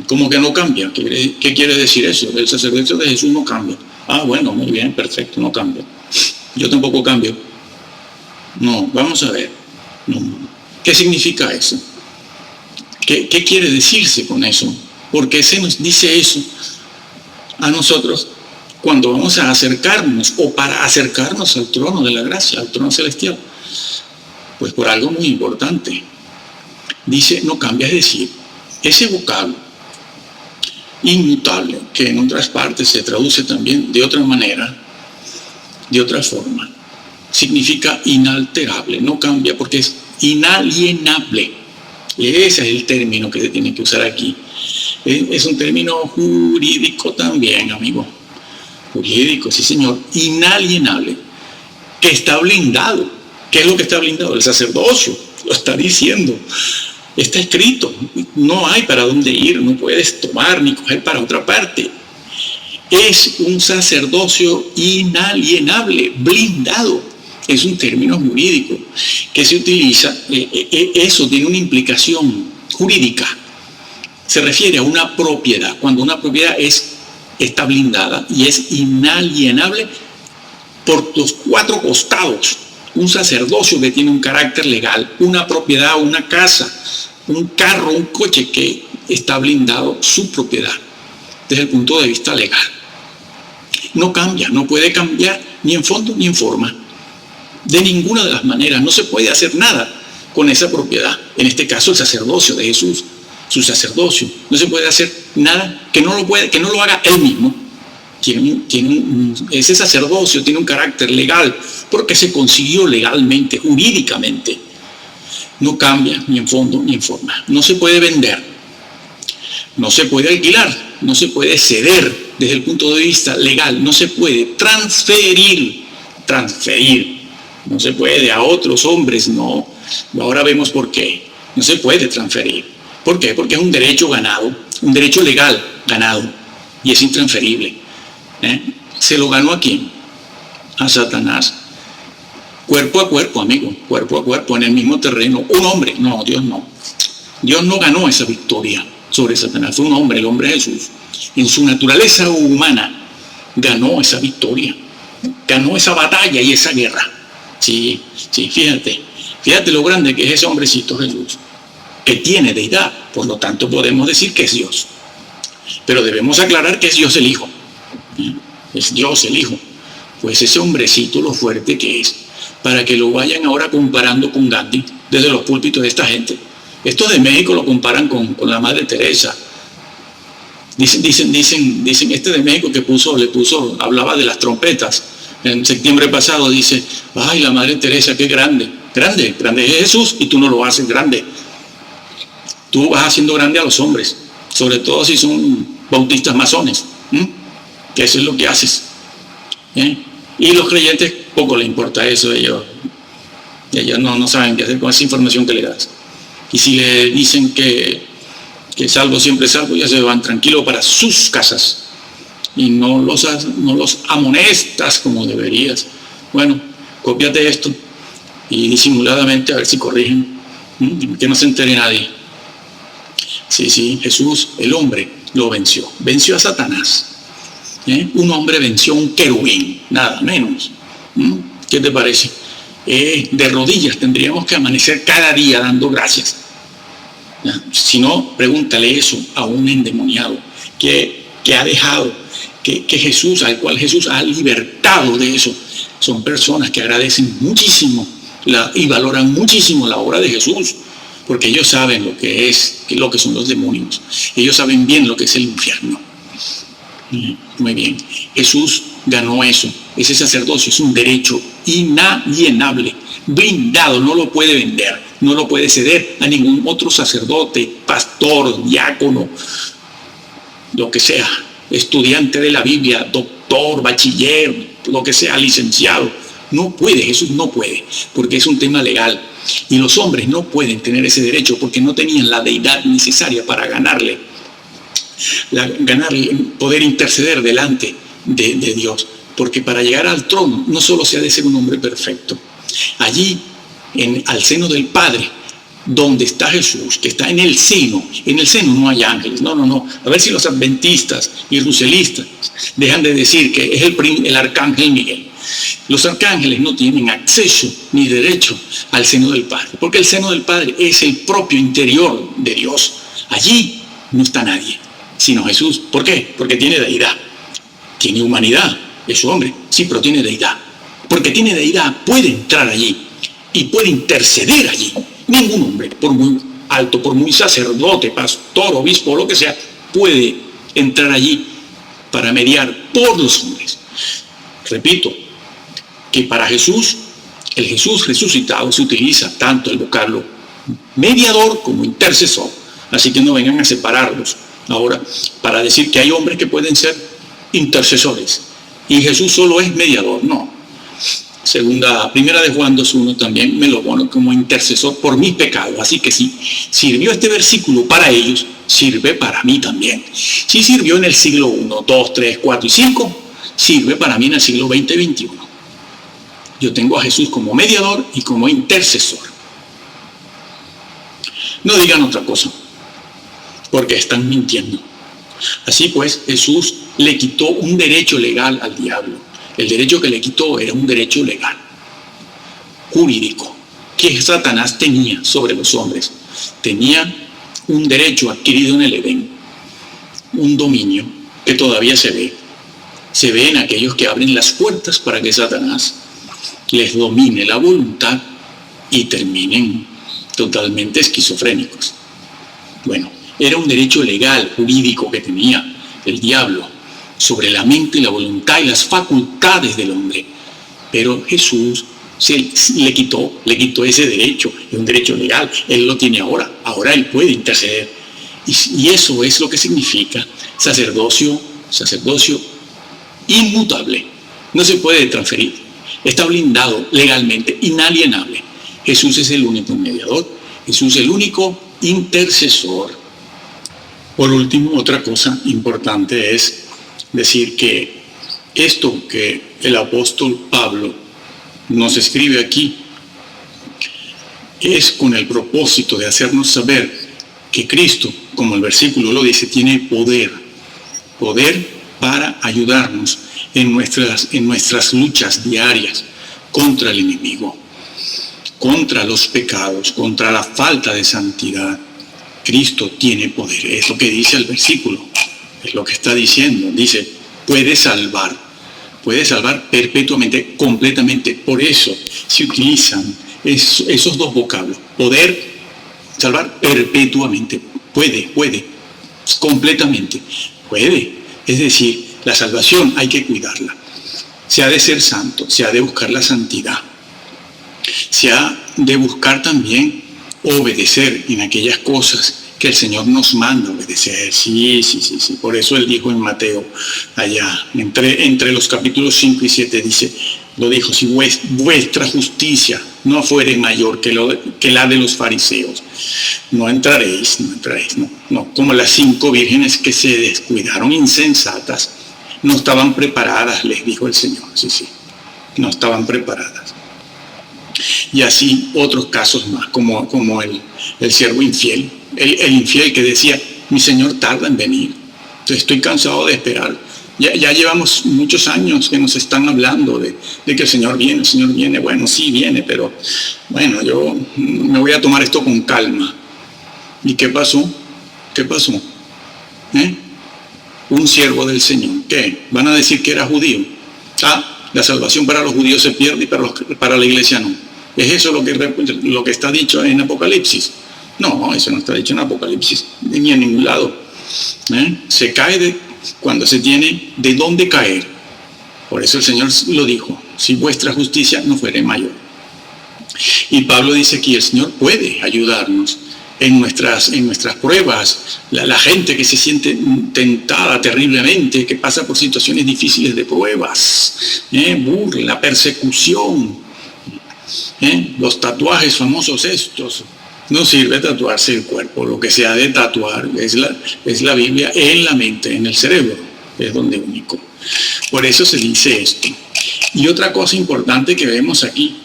Speaker 1: ¿Cómo que no cambia? ¿Qué quiere decir eso? El sacerdocio de Jesús no cambia.
Speaker 2: Ah, bueno, muy bien, perfecto, no cambio. Yo tampoco cambio. No, vamos a ver. No. ¿Qué significa eso? ¿Qué quiere decirse con eso? ¿Por qué se nos dice eso a nosotros cuando vamos a acercarnos o para acercarnos al trono de la gracia, al trono celestial? Pues por algo muy importante. Dice, no cambia, es decir, ese vocablo inmutable, que en otras partes se traduce también de otra manera, de otra forma, significa inalterable, no cambia porque es inalienable. Ese es el término que se tiene que usar aquí. Es un término jurídico también, amigo. Jurídico, sí señor, inalienable, que está blindado. ¿Qué es lo que está blindado? El sacerdocio, lo está diciendo. Está escrito, no hay para dónde ir, no puedes tomar ni coger para otra parte. Es un sacerdocio inalienable, blindado. Es un término jurídico que se utiliza, eso tiene una implicación jurídica. Se refiere a una propiedad, cuando una propiedad está blindada y es inalienable por los cuatro costados. Un sacerdocio que tiene un carácter legal, una propiedad, una casa, un carro, un coche que está blindado, su propiedad, desde el punto de vista legal. No cambia, no puede cambiar ni en fondo ni en forma. De ninguna de las maneras, no se puede hacer nada con esa propiedad. En este caso, el sacerdocio de Jesús, su sacerdocio. No se puede hacer nada que no lo haga él mismo. Ese sacerdocio tiene un carácter legal porque se consiguió legalmente, jurídicamente. No cambia ni en fondo ni en forma. No se puede vender, no se puede alquilar, no se puede ceder desde el punto de vista legal, no se puede transferir, no se puede a otros hombres, no. Ahora vemos por qué. No se puede transferir. ¿Por qué? Porque es un derecho ganado, un derecho legal ganado y es intransferible. ¿Se lo ganó a quién? A Satanás. Cuerpo a cuerpo, amigo, cuerpo a cuerpo, en el mismo terreno. Un hombre, no, Dios no. Dios no ganó esa victoria sobre Satanás, fue un hombre, el hombre Jesús. En su naturaleza humana ganó esa victoria, ganó esa batalla y esa guerra. Sí, fíjate lo grande que es ese hombrecito Jesús, que tiene deidad, por lo tanto podemos decir que es Dios. Pero debemos aclarar que es Dios el Hijo. Es Dios el Hijo. Pues ese hombrecito, lo fuerte que es, para que lo vayan ahora comparando con Gandhi, desde los púlpitos de esta gente. Estos de México lo comparan con la Madre Teresa. Dicen este de México que hablaba de las trompetas. En septiembre pasado dice, ay, la Madre Teresa, qué grande es Jesús y tú no lo haces grande. Tú vas haciendo grande a los hombres, sobre todo si son bautistas masones, que eso es lo que haces. Y los creyentes poco les importa eso, ellos no saben qué hacer con esa información que le das. Y si le dicen que salvo siempre salvo, ya se van tranquilos para sus casas y no los amonestas como deberías. Bueno, cópiate esto y disimuladamente a ver si corrigen, que no se entere nadie. Sí, Jesús, el hombre, lo venció a Satanás. Un hombre venció a un querubín, nada menos. ¿Qué te parece? De rodillas tendríamos que amanecer cada día dando gracias. Si no, pregúntale eso a un endemoniado que ha dejado, que Jesús, al cual Jesús ha libertado de eso. Son personas que agradecen muchísimo y valoran muchísimo la obra de Jesús, porque ellos saben lo que son los demonios. Ellos saben bien lo que es el infierno. Muy bien. Jesús ganó eso. Ese sacerdocio es un derecho inalienable, blindado, no lo puede vender, no lo puede ceder a ningún otro sacerdote, pastor, diácono, lo que sea, estudiante de la Biblia, doctor, bachiller, lo que sea, licenciado. No puede, Jesús no puede, porque es un tema legal. Y los hombres no pueden tener ese derecho porque no tenían la deidad necesaria para ganarle, poder interceder delante de Dios. Porque para llegar al trono no solo se ha de ser un hombre perfecto. Allí, al seno del Padre,
Speaker 1: donde está Jesús, que está en el seno no hay ángeles, no, a ver si los adventistas y ruselistas dejan de decir que es el arcángel Miguel. Los arcángeles no tienen acceso ni derecho al seno del Padre, porque el seno del Padre es el propio interior de Dios. Allí no está nadie, sino Jesús. ¿Por qué? Porque tiene deidad, tiene humanidad, es hombre, sí, pero tiene deidad. Porque tiene deidad, puede entrar allí y puede interceder allí. Ningún hombre, por muy alto, por muy sacerdote, pastor, obispo, lo que sea, puede entrar allí para mediar por los hombres. Repito, que para Jesús, el Jesús resucitado, se utiliza tanto el vocablo mediador como intercesor. Así que no vengan a separarlos ahora para decir que hay hombres que pueden ser intercesores y Jesús solo es mediador. No. Primera de Juan 2:1 también me lo pone como intercesor por mis pecados. Así que si sirvió este versículo para ellos, sirve para mí también. Si sirvió en el siglo I, II, III, IV y V, sirve para mí en el siglo XX y XXI. Yo tengo a Jesús como mediador y como intercesor. No digan otra cosa, porque están mintiendo. Así pues, Jesús le quitó un derecho legal al diablo. El derecho que le quitó era un derecho legal, jurídico, que Satanás tenía sobre los hombres. Tenía un derecho adquirido en el Edén, un dominio que todavía se ve. Se ve en aquellos que abren las puertas para que Satanás les domine la voluntad y terminen totalmente esquizofrénicos. Bueno, era un derecho legal, jurídico que tenía el diablo sobre la mente, la voluntad y las facultades del hombre. Pero Jesús le quitó ese derecho, es un derecho legal, Él lo tiene ahora Él puede interceder. Y eso es lo que significa sacerdocio inmutable. No se puede transferir, está blindado legalmente, inalienable. Jesús es el único mediador, Jesús es el único intercesor. Por último, otra cosa importante es decir que esto que el apóstol Pablo nos escribe aquí es con el propósito de hacernos saber que Cristo, como el versículo lo dice, tiene poder para ayudarnos en nuestras luchas diarias contra el enemigo, contra los pecados, contra la falta de santidad. Cristo tiene poder, es lo que dice el versículo. Es lo que está diciendo. Dice, puede salvar perpetuamente, completamente. Por eso se utilizan esos dos vocablos. Poder salvar perpetuamente. Puede, completamente. Puede. Es decir, la salvación hay que cuidarla. Se ha de ser santo, se ha de buscar la santidad. Se ha de buscar también obedecer en aquellas cosas que el Señor nos manda obedecer. Sí. Por eso Él dijo en Mateo, allá, entre los capítulos 5 y 7, lo dijo, si vuestra justicia no fuere mayor que la de los fariseos, no entraréis, no. Como las 5 vírgenes que se descuidaron insensatas, no estaban preparadas, les dijo el Señor. Sí, no estaban preparadas. Y así otros casos más, como el siervo infiel, el infiel que decía, mi Señor tarda en venir, estoy cansado de esperar. Ya llevamos muchos años que nos están hablando de que el Señor viene. Bueno, sí viene, pero bueno, yo me voy a tomar esto con calma. ¿Y qué pasó? Un siervo del Señor, ¿qué? ¿Van a decir que era judío? La salvación para los judíos se pierde y para la iglesia no. ¿Es eso lo que está dicho en Apocalipsis? No, eso no está dicho en Apocalipsis, ni en ningún lado. Se cae cuando se tiene de dónde caer. Por eso el Señor lo dijo, si vuestra justicia no fuere mayor. Y Pablo dice que el Señor puede ayudarnos en nuestras pruebas. La gente que se siente tentada terriblemente, que pasa por situaciones difíciles de pruebas, burla, persecución, los tatuajes famosos estos. No sirve tatuarse el cuerpo, lo que se ha de tatuar es la Biblia en la mente, en el cerebro, es donde único. Por eso se dice esto. Y otra cosa importante que vemos aquí,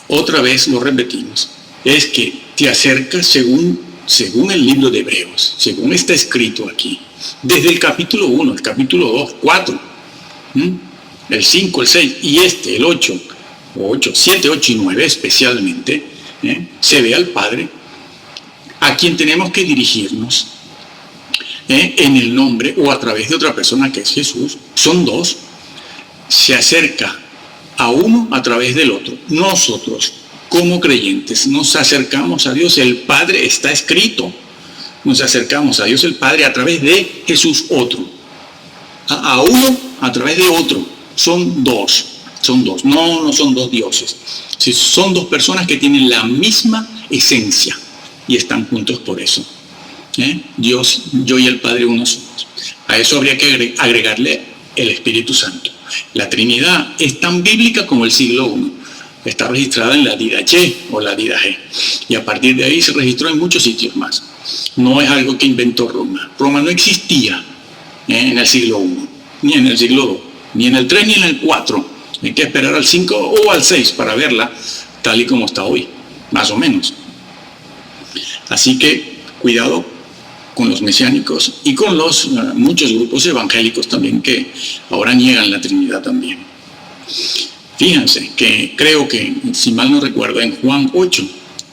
Speaker 1: otra vez lo repetimos, es que te acercas según el libro de Hebreos, según está escrito aquí, desde el capítulo 1, el capítulo 2, 4, el 5, el 6 y el 8, 7, 8 y 9 especialmente, se ve al Padre a quien tenemos que dirigirnos en el nombre o a través de otra persona que es Jesús. Son dos. Se acerca a uno a través del otro. Nosotros, como creyentes, nos acercamos a Dios. El Padre está escrito. Nos acercamos a Dios el Padre a través de Jesús otro. A uno a través de otro. Son dos. No son dos dioses. Son dos personas que tienen la misma esencia y están juntos por eso. Dios, yo y el Padre uno somos. A eso habría que agregarle el Espíritu Santo. La Trinidad es tan bíblica como el siglo I. Está registrada en la Didache o la Didache. Y a partir de ahí se registró en muchos sitios más. No es algo que inventó Roma. Roma no existía en el siglo I, ni en el siglo II, ni en el 3 ni en el 4. Hay que esperar al 5 o al 6 para verla tal y como está hoy, más o menos. Así que cuidado con los mesiánicos y con los muchos grupos evangélicos también que ahora niegan la Trinidad también. Fíjense que creo que, si mal no recuerdo, en Juan 8,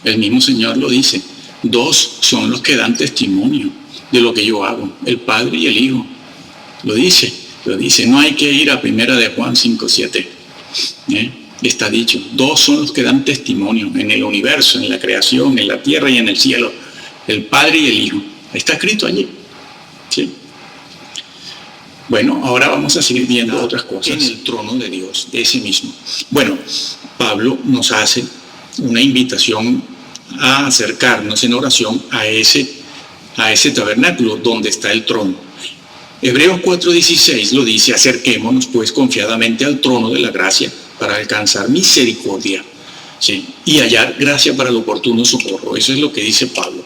Speaker 1: el mismo Señor lo dice, dos son los que dan testimonio de lo que yo hago, el Padre y el Hijo. Lo dice, no hay que ir a primera de Juan 5, 7. Está dicho, dos son los que dan testimonio en el universo, en la creación, en la tierra y en el cielo, el Padre y el Hijo. Está escrito allí. ¿Sí? Bueno, ahora vamos a seguir viendo otras cosas. En el trono de Dios, ese mismo. Bueno, Pablo nos hace una invitación a acercarnos en oración a ese tabernáculo donde está el trono. Hebreos 4:16 lo dice: acerquémonos pues confiadamente al trono de la gracia para alcanzar misericordia, ¿sí?, y hallar gracia para el oportuno socorro. Eso es lo que dice Pablo.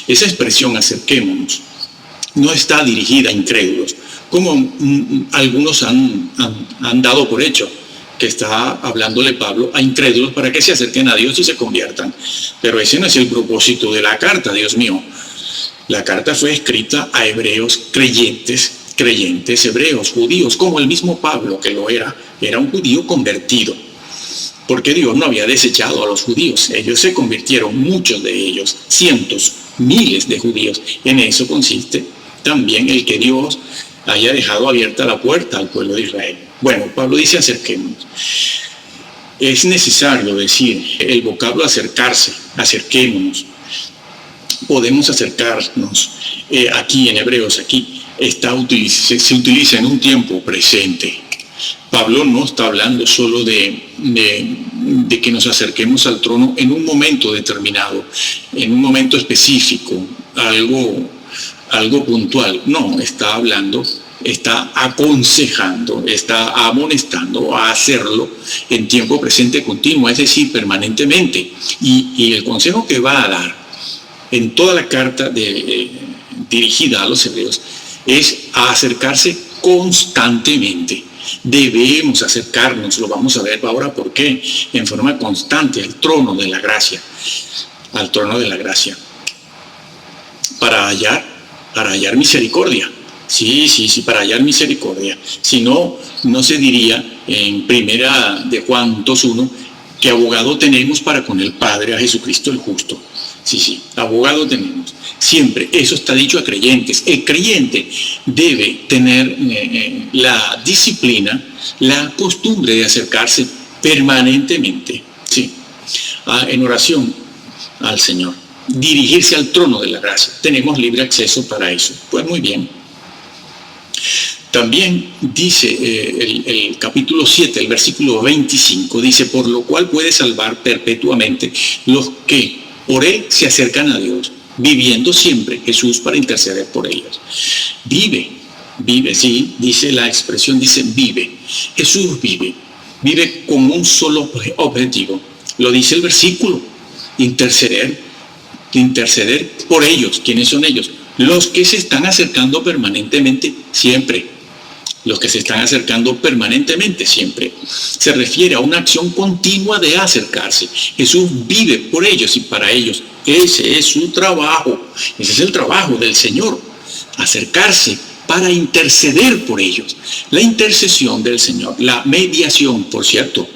Speaker 1: Esa expresión, acerquémonos, no está dirigida a incrédulos, como algunos han dado por hecho, que está hablándole Pablo a incrédulos para que se acerquen a Dios y se conviertan. Pero ese no es el propósito de la carta, Dios mío. La carta fue escrita a hebreos creyentes hebreos, judíos, como el mismo Pablo, que lo era un judío convertido, porque Dios no había desechado a los judíos. Ellos se convirtieron, muchos de ellos, cientos, miles de judíos. En eso consiste también el que Dios haya dejado abierta la puerta al pueblo de Israel. Bueno, Pablo dice: acerquémonos. Es necesario decir el vocablo acercarse, acerquémonos. Podemos acercarnos aquí en Hebreos, aquí se utiliza en un tiempo presente. Pablo no está hablando solo de que nos acerquemos al trono en un momento determinado, en un momento específico, algo puntual. No, está hablando, está aconsejando, está amonestando a hacerlo en tiempo presente continuo, es decir, permanentemente. Y el consejo que va a dar en toda la carta dirigida a los hebreos es a acercarse constantemente. Debemos acercarnos, lo vamos a ver ahora por qué, en forma constante al trono de la gracia, para hallar misericordia. Sí, para hallar misericordia. Si no, no se diría en primera de Juan 2:1 que abogado tenemos para con el Padre, a Jesucristo el justo. Sí, abogado tenemos. Siempre, eso está dicho a creyentes. El creyente debe tener la disciplina, la costumbre de acercarse permanentemente, sí, en oración al Señor. Dirigirse al trono de la gracia. Tenemos libre acceso para eso. Pues muy bien. También dice el capítulo 7, el versículo 25, dice: por lo cual puede salvar perpetuamente los que por él se acercan a Dios, viviendo siempre Jesús para interceder por ellos. Vive, sí, dice la expresión, dice vive. Jesús vive con un solo objetivo. Lo dice el versículo: interceder por ellos. ¿Quiénes son ellos? Los que se están acercando permanentemente, siempre.
Speaker 2: los que se están acercando permanentemente siempre. Se refiere a una acción continua de acercarse. Jesús vive por ellos y para ellos. Ese es su trabajo. Ese es el trabajo del Señor. Acercarse para interceder por ellos. La intercesión del Señor, la mediación, por cierto,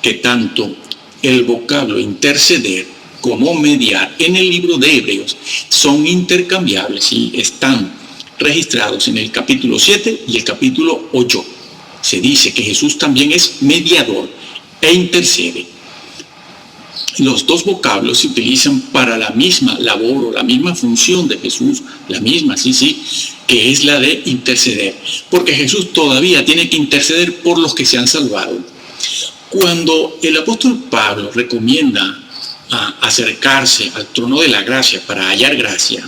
Speaker 2: que tanto el vocablo interceder como mediar en el libro de Hebreos son intercambiables y están registrados en el capítulo 7 y el capítulo 8. Se dice que Jesús también es mediador e intercede. Los dos vocablos se utilizan para la misma labor o la misma función de Jesús, la misma, que es la de interceder, porque Jesús todavía tiene que interceder por los que se han salvado. Cuando el apóstol Pablo recomienda acercarse al trono de la gracia para hallar gracia,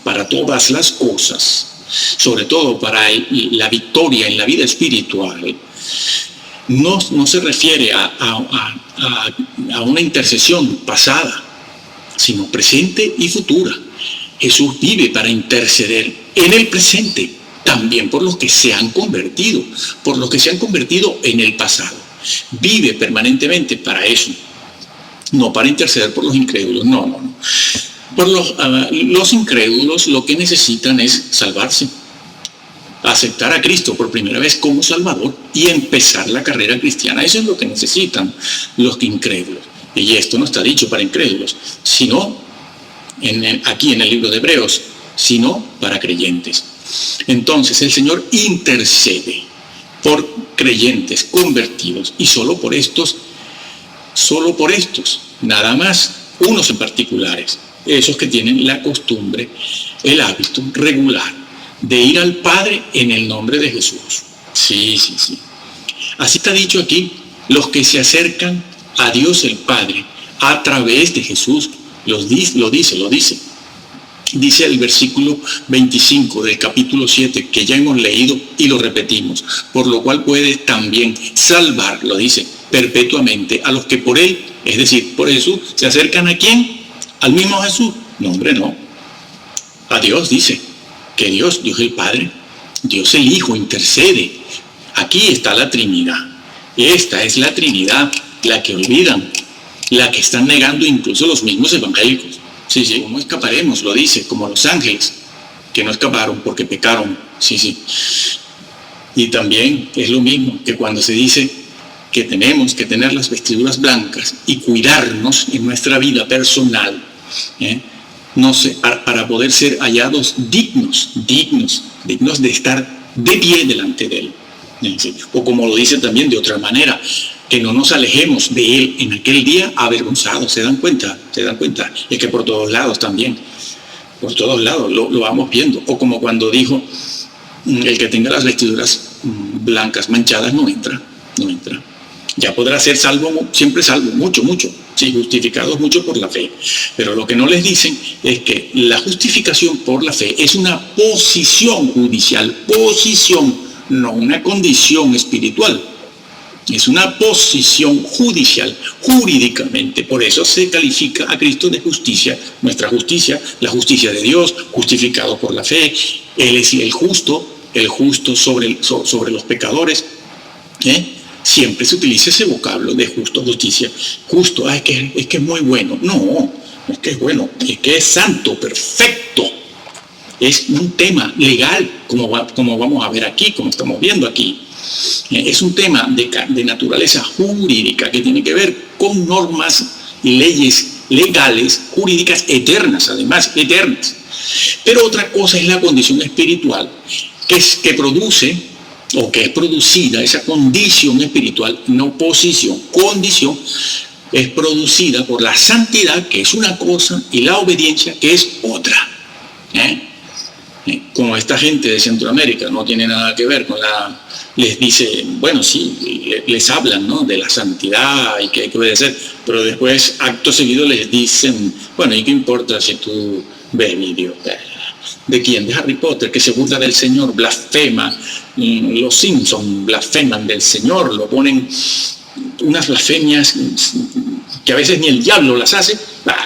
Speaker 2: para todas las cosas, sobre todo para la victoria en la vida espiritual, no se refiere a una intercesión pasada, sino presente y futura. Jesús vive para interceder en el presente, también por los que se han convertido, en el pasado. Vive permanentemente para eso, no para interceder por los incrédulos, no. Por los incrédulos lo que necesitan es salvarse, aceptar a Cristo por primera vez como Salvador y empezar la carrera cristiana. Eso es lo que necesitan los incrédulos. Y esto no está dicho para incrédulos, sino aquí en el libro de Hebreos, sino para creyentes. Entonces el Señor intercede por creyentes convertidos y solo por estos, nada más, unos en particulares, esos que tienen la costumbre, el hábito regular de ir al Padre en el nombre de Jesús. Sí. Así está dicho aquí, los que se acercan a Dios el Padre a través de Jesús, lo dice. Dice el versículo 25 del capítulo 7, que ya hemos leído y lo repetimos, por lo cual puede también salvar, lo dice, perpetuamente a los que por Él, es decir, por Jesús, se acercan ¿a quién? ¿Al mismo Jesús? No, hombre, no. A Dios, dice, que Dios el Padre, Dios el Hijo intercede. Aquí está la Trinidad. Esta es la Trinidad, la que olvidan, la que están negando incluso los mismos evangélicos. Sí, ¿cómo escaparemos? Lo dice, como los ángeles, que no escaparon porque pecaron. Sí. Y también es lo mismo que cuando se dice que tenemos que tener las vestiduras blancas y cuidarnos en nuestra vida personal, para poder ser hallados dignos de estar de pie delante de Él. O como lo dice también de otra manera, que no nos alejemos de Él en aquel día avergonzados. ¿Se dan cuenta? Es que por todos lados también, lo vamos viendo. O como cuando dijo, el que tenga las vestiduras blancas manchadas no entra. Ya podrá ser salvo, siempre salvo, mucho, sí, justificados mucho por la fe. Pero lo que no les dicen es que la justificación por la fe es una posición judicial, no una condición espiritual. Es una posición judicial, jurídicamente. Por eso se califica a Cristo de justicia, nuestra justicia, la justicia de Dios, justificado por la fe. Él es el justo sobre los pecadores. Siempre se utiliza ese vocablo de justo, justicia. Justo, es que es muy bueno. No es que es bueno, es que es santo, perfecto. Es un tema legal, como vamos a ver aquí, como estamos viendo aquí. Es un tema de naturaleza jurídica que tiene que ver con normas y leyes legales, jurídicas, eternas, además, eternas. Pero otra cosa es la condición espiritual, que produce, o que es producida, esa condición espiritual, no posición, condición, es producida por la santidad, que es una cosa, y la obediencia, que es otra. Como esta gente de Centroamérica no tiene nada que ver con les dice, bueno, sí, les hablan, ¿no?, de la santidad y que hay que obedecer, pero después, acto seguido, les dicen, bueno, ¿y qué importa si tú ves vídeos? ¿De quién? De Harry Potter, que se burla del Señor, blasfema. Los Simpson blasfeman del Señor, lo ponen unas blasfemias que a veces ni el diablo las hace.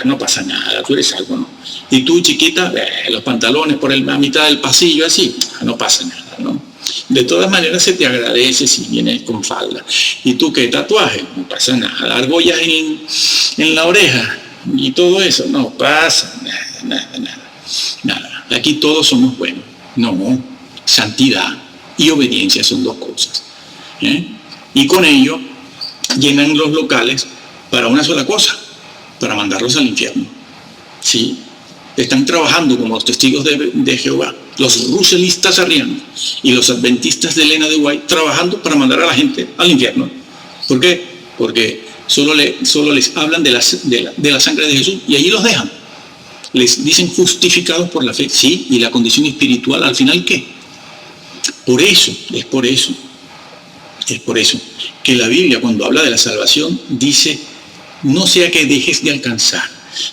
Speaker 2: No pasa nada, tú eres salvo, ¿no? Y tú, chiquita, los pantalones por la mitad del pasillo, así, no pasa nada, ¿no? De todas maneras se te agradece si vienes con falda. ¿Y tú qué tatuaje? No pasa nada. Argollas en la oreja y todo eso, no pasa nada. Aquí todos somos buenos. No, santidad y obediencia son dos cosas. Y con ello llenan los locales para una sola cosa, para mandarlos al infierno. Sí, están trabajando como los testigos de Jehová, los ruselistas arrianos y los adventistas de Elena de White, trabajando para mandar a la gente al infierno. ¿Por qué? Porque solo les hablan de la sangre de Jesús y allí los dejan. Les dicen justificados por la fe. Sí, y la condición espiritual, ¿al final qué? Es por eso que la Biblia, cuando habla de la salvación, dice, no sea que dejes de alcanzar.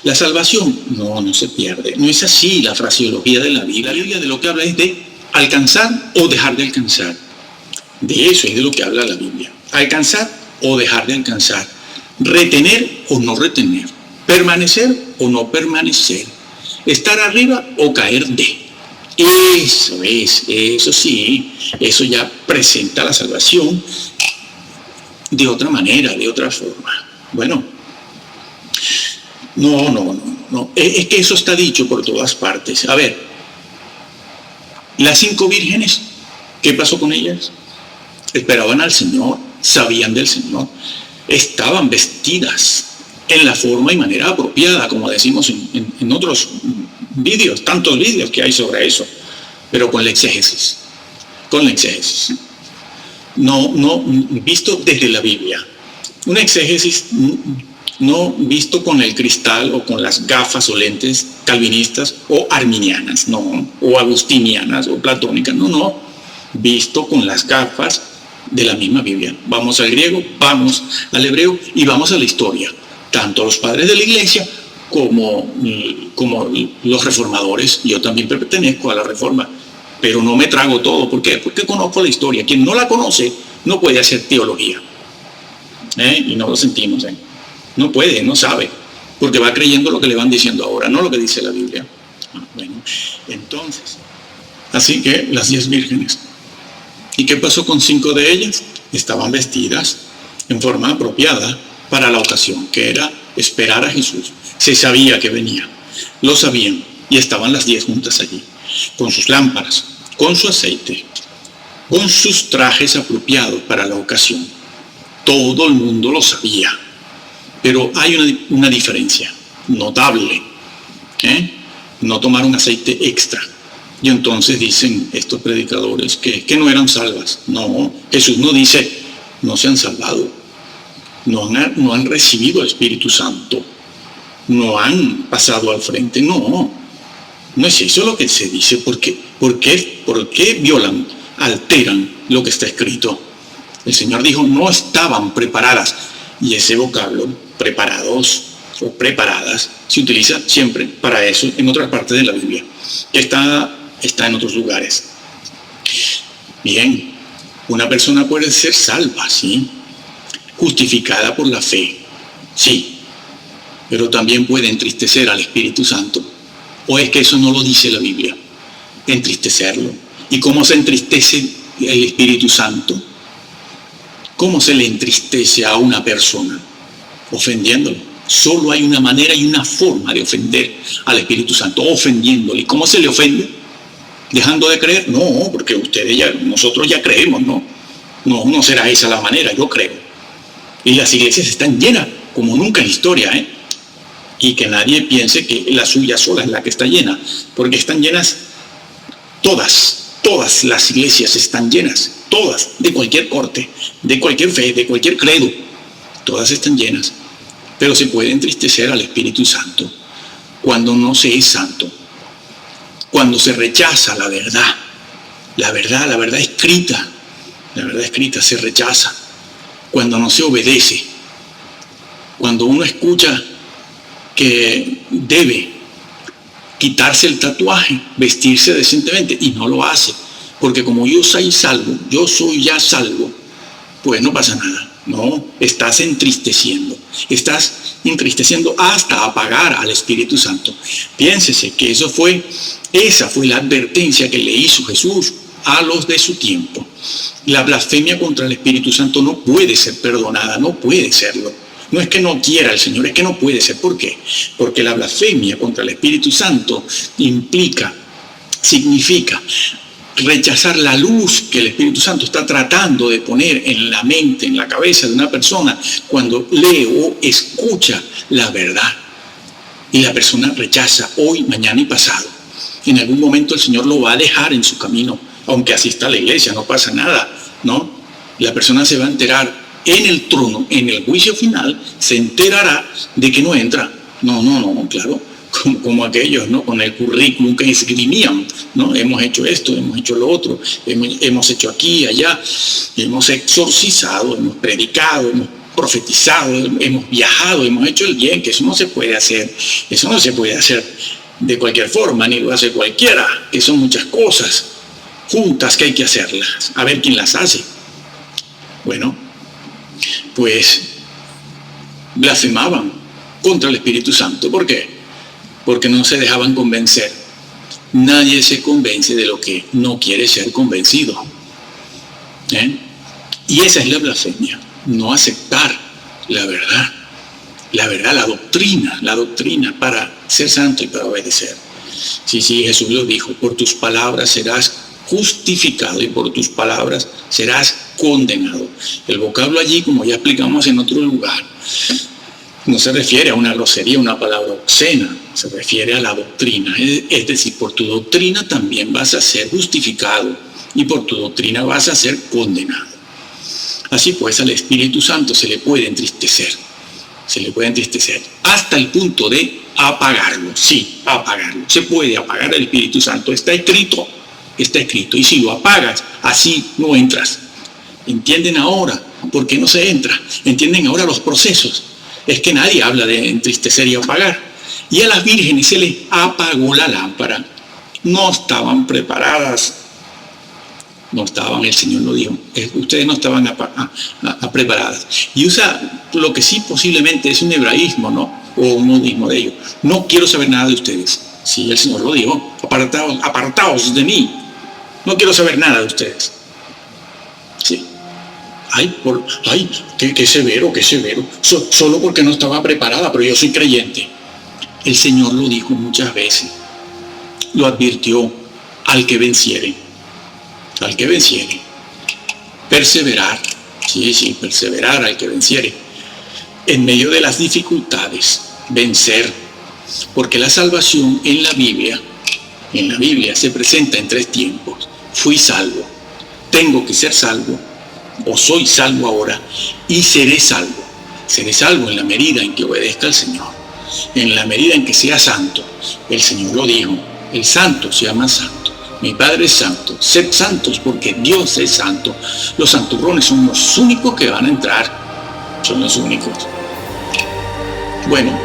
Speaker 2: La salvación no se pierde. No es así la fraseología de la Biblia. La Biblia de lo que habla es de alcanzar o dejar de alcanzar. De eso es de lo que habla la Biblia. Alcanzar o dejar de alcanzar. Retener o no retener. Permanecer o no permanecer. Estar arriba o caer de. Eso sí, eso ya presenta la salvación de otra manera, de otra forma. Bueno, no. Es que eso está dicho por todas partes. A ver, las 5 vírgenes, ¿qué pasó con ellas? Esperaban al Señor, sabían del Señor, estaban vestidas en la forma y manera apropiada, como decimos en otros vídeos, tantos vídeos que hay sobre eso, pero con la exégesis. No visto desde la Biblia. Una exégesis no visto con el cristal o con las gafas o lentes calvinistas o arminianas, no, o agustinianas o platónicas, no, visto con las gafas de la misma Biblia. Vamos al griego, vamos al hebreo y vamos a la historia. Tanto los padres de la iglesia como los reformadores. Yo también pertenezco a la reforma, pero no me trago todo. ¿Por qué? Porque conozco la historia. Quien no la conoce no puede hacer teología. Y no lo sentimos. No puede, no sabe, porque va creyendo lo que le van diciendo ahora, no lo que dice la Biblia. Bueno, entonces, así que las 10 vírgenes. ¿Y qué pasó con 5 de ellas? Estaban vestidas en forma apropiada para la ocasión, que era esperar a Jesús. Se sabía que venía, lo sabían, y estaban las 10 juntas allí, con sus lámparas, con su aceite, con sus trajes apropiados para la ocasión. Todo el mundo lo sabía, pero hay una diferencia notable. No tomaron aceite extra. Y entonces dicen estos predicadores que no eran salvas. No, Jesús no dice, no se han salvado. No han recibido el Espíritu Santo. No han pasado al frente. No es eso lo que se dice. ¿Por qué violan, alteran lo que está escrito? El Señor dijo, no estaban preparadas. Y ese vocablo, preparados o preparadas, se utiliza siempre para eso en otras partes de la Biblia. Está en otros lugares. Bien, una persona puede ser salva, ¿sí? Justificada por la fe, sí, pero también puede entristecer al Espíritu Santo. ¿O es que eso no lo dice la Biblia? Entristecerlo. ¿Y cómo se entristece el Espíritu Santo? ¿Cómo se le entristece a una persona? Ofendiéndolo. Solo hay una manera y una forma de ofender al Espíritu Santo, ofendiéndole. ¿Y cómo se le ofende? ¿Dejando de creer? No, porque nosotros ya creemos, no será esa la manera, yo creo. Y las iglesias están llenas, como nunca en la historia, y que nadie piense que la suya sola es la que está llena, porque están llenas todas las iglesias están llenas, todas, de cualquier corte, de cualquier fe, de cualquier credo, todas están llenas. Pero se puede entristecer al Espíritu Santo cuando no se es santo, cuando se rechaza la verdad escrita, se rechaza, cuando no se obedece, cuando uno escucha que debe quitarse el tatuaje, vestirse decentemente y no lo hace, porque como yo soy ya salvo, pues no pasa nada. No, estás entristeciendo hasta apagar al Espíritu Santo. Piénsese que esa fue la advertencia que le hizo Jesús
Speaker 1: a los de su tiempo. La blasfemia contra el Espíritu Santo no puede ser perdonada, no puede serlo. No es que no quiera el Señor, es que no puede ser. ¿Por qué? Porque la blasfemia contra el Espíritu Santo significa rechazar la luz que el Espíritu Santo está tratando de poner en la mente, en la cabeza de una persona cuando lee o escucha la verdad. Y la persona rechaza hoy, mañana y pasado. En algún momento el Señor lo va a dejar en su camino, aunque asista a la iglesia, no pasa nada, ¿no? La persona se va a enterar en el trono, en el juicio final, se enterará de que no entra. No, claro, como aquellos, ¿no? Con el currículum que esgrimían, ¿no? Hemos hecho esto, hemos hecho lo otro, hemos hecho aquí, allá, hemos exorcizado, hemos predicado, hemos profetizado, hemos viajado, hemos hecho el bien, que eso no se puede hacer de cualquier forma, ni lo hace cualquiera, que son muchas cosas juntas que hay que hacerlas, a ver quién las hace. Bueno, pues blasfemaban contra el Espíritu Santo. ¿Por qué? Porque no se dejaban convencer. Nadie se convence de lo que no quiere ser convencido. Y esa es la blasfemia, no aceptar la verdad, la doctrina para ser santo y para obedecer. Sí, Jesús lo dijo, por tus palabras serás justificado y por tus palabras serás condenado. El vocablo allí, como ya explicamos en otro lugar, no se refiere a una grosería, una palabra obscena, se refiere a la doctrina. Es decir, por tu doctrina también vas a ser justificado y por tu doctrina vas a ser condenado. Así pues, al Espíritu Santo se le puede entristecer, hasta el punto de apagarlo. Sí, apagarlo. Se puede apagar el Espíritu Santo, está escrito, y si lo apagas, así no entras. ¿Entienden ahora por qué no se entra? ¿Entienden ahora los procesos? Es que nadie habla de entristecer y apagar. Y a las vírgenes se les apagó la lámpara. No estaban preparadas. El Señor lo dijo. Ustedes no estaban preparadas. Y usa lo que sí posiblemente es un hebraísmo, ¿no? O un modismo de ellos. No quiero saber nada de ustedes. Sí, el Señor lo dijo. Apartaos de mí. No quiero saber nada de ustedes. Sí. Qué severo. Solo porque no estaba preparada, pero yo soy creyente. El Señor lo dijo muchas veces. Lo advirtió al que venciere. Perseverar. Sí, perseverar al que venciere. En medio de las dificultades, vencer. Porque la salvación en la Biblia se presenta en 3 tiempos. Fui salvo, tengo que ser salvo, o soy salvo ahora, y seré salvo. Seré salvo en la medida en que obedezca al Señor, en la medida en que sea santo. El Señor lo dijo, el santo se llama santo. Mi Padre es santo, sed santos porque Dios es santo. Los santurrones son los únicos que van a entrar, son los únicos. Bueno,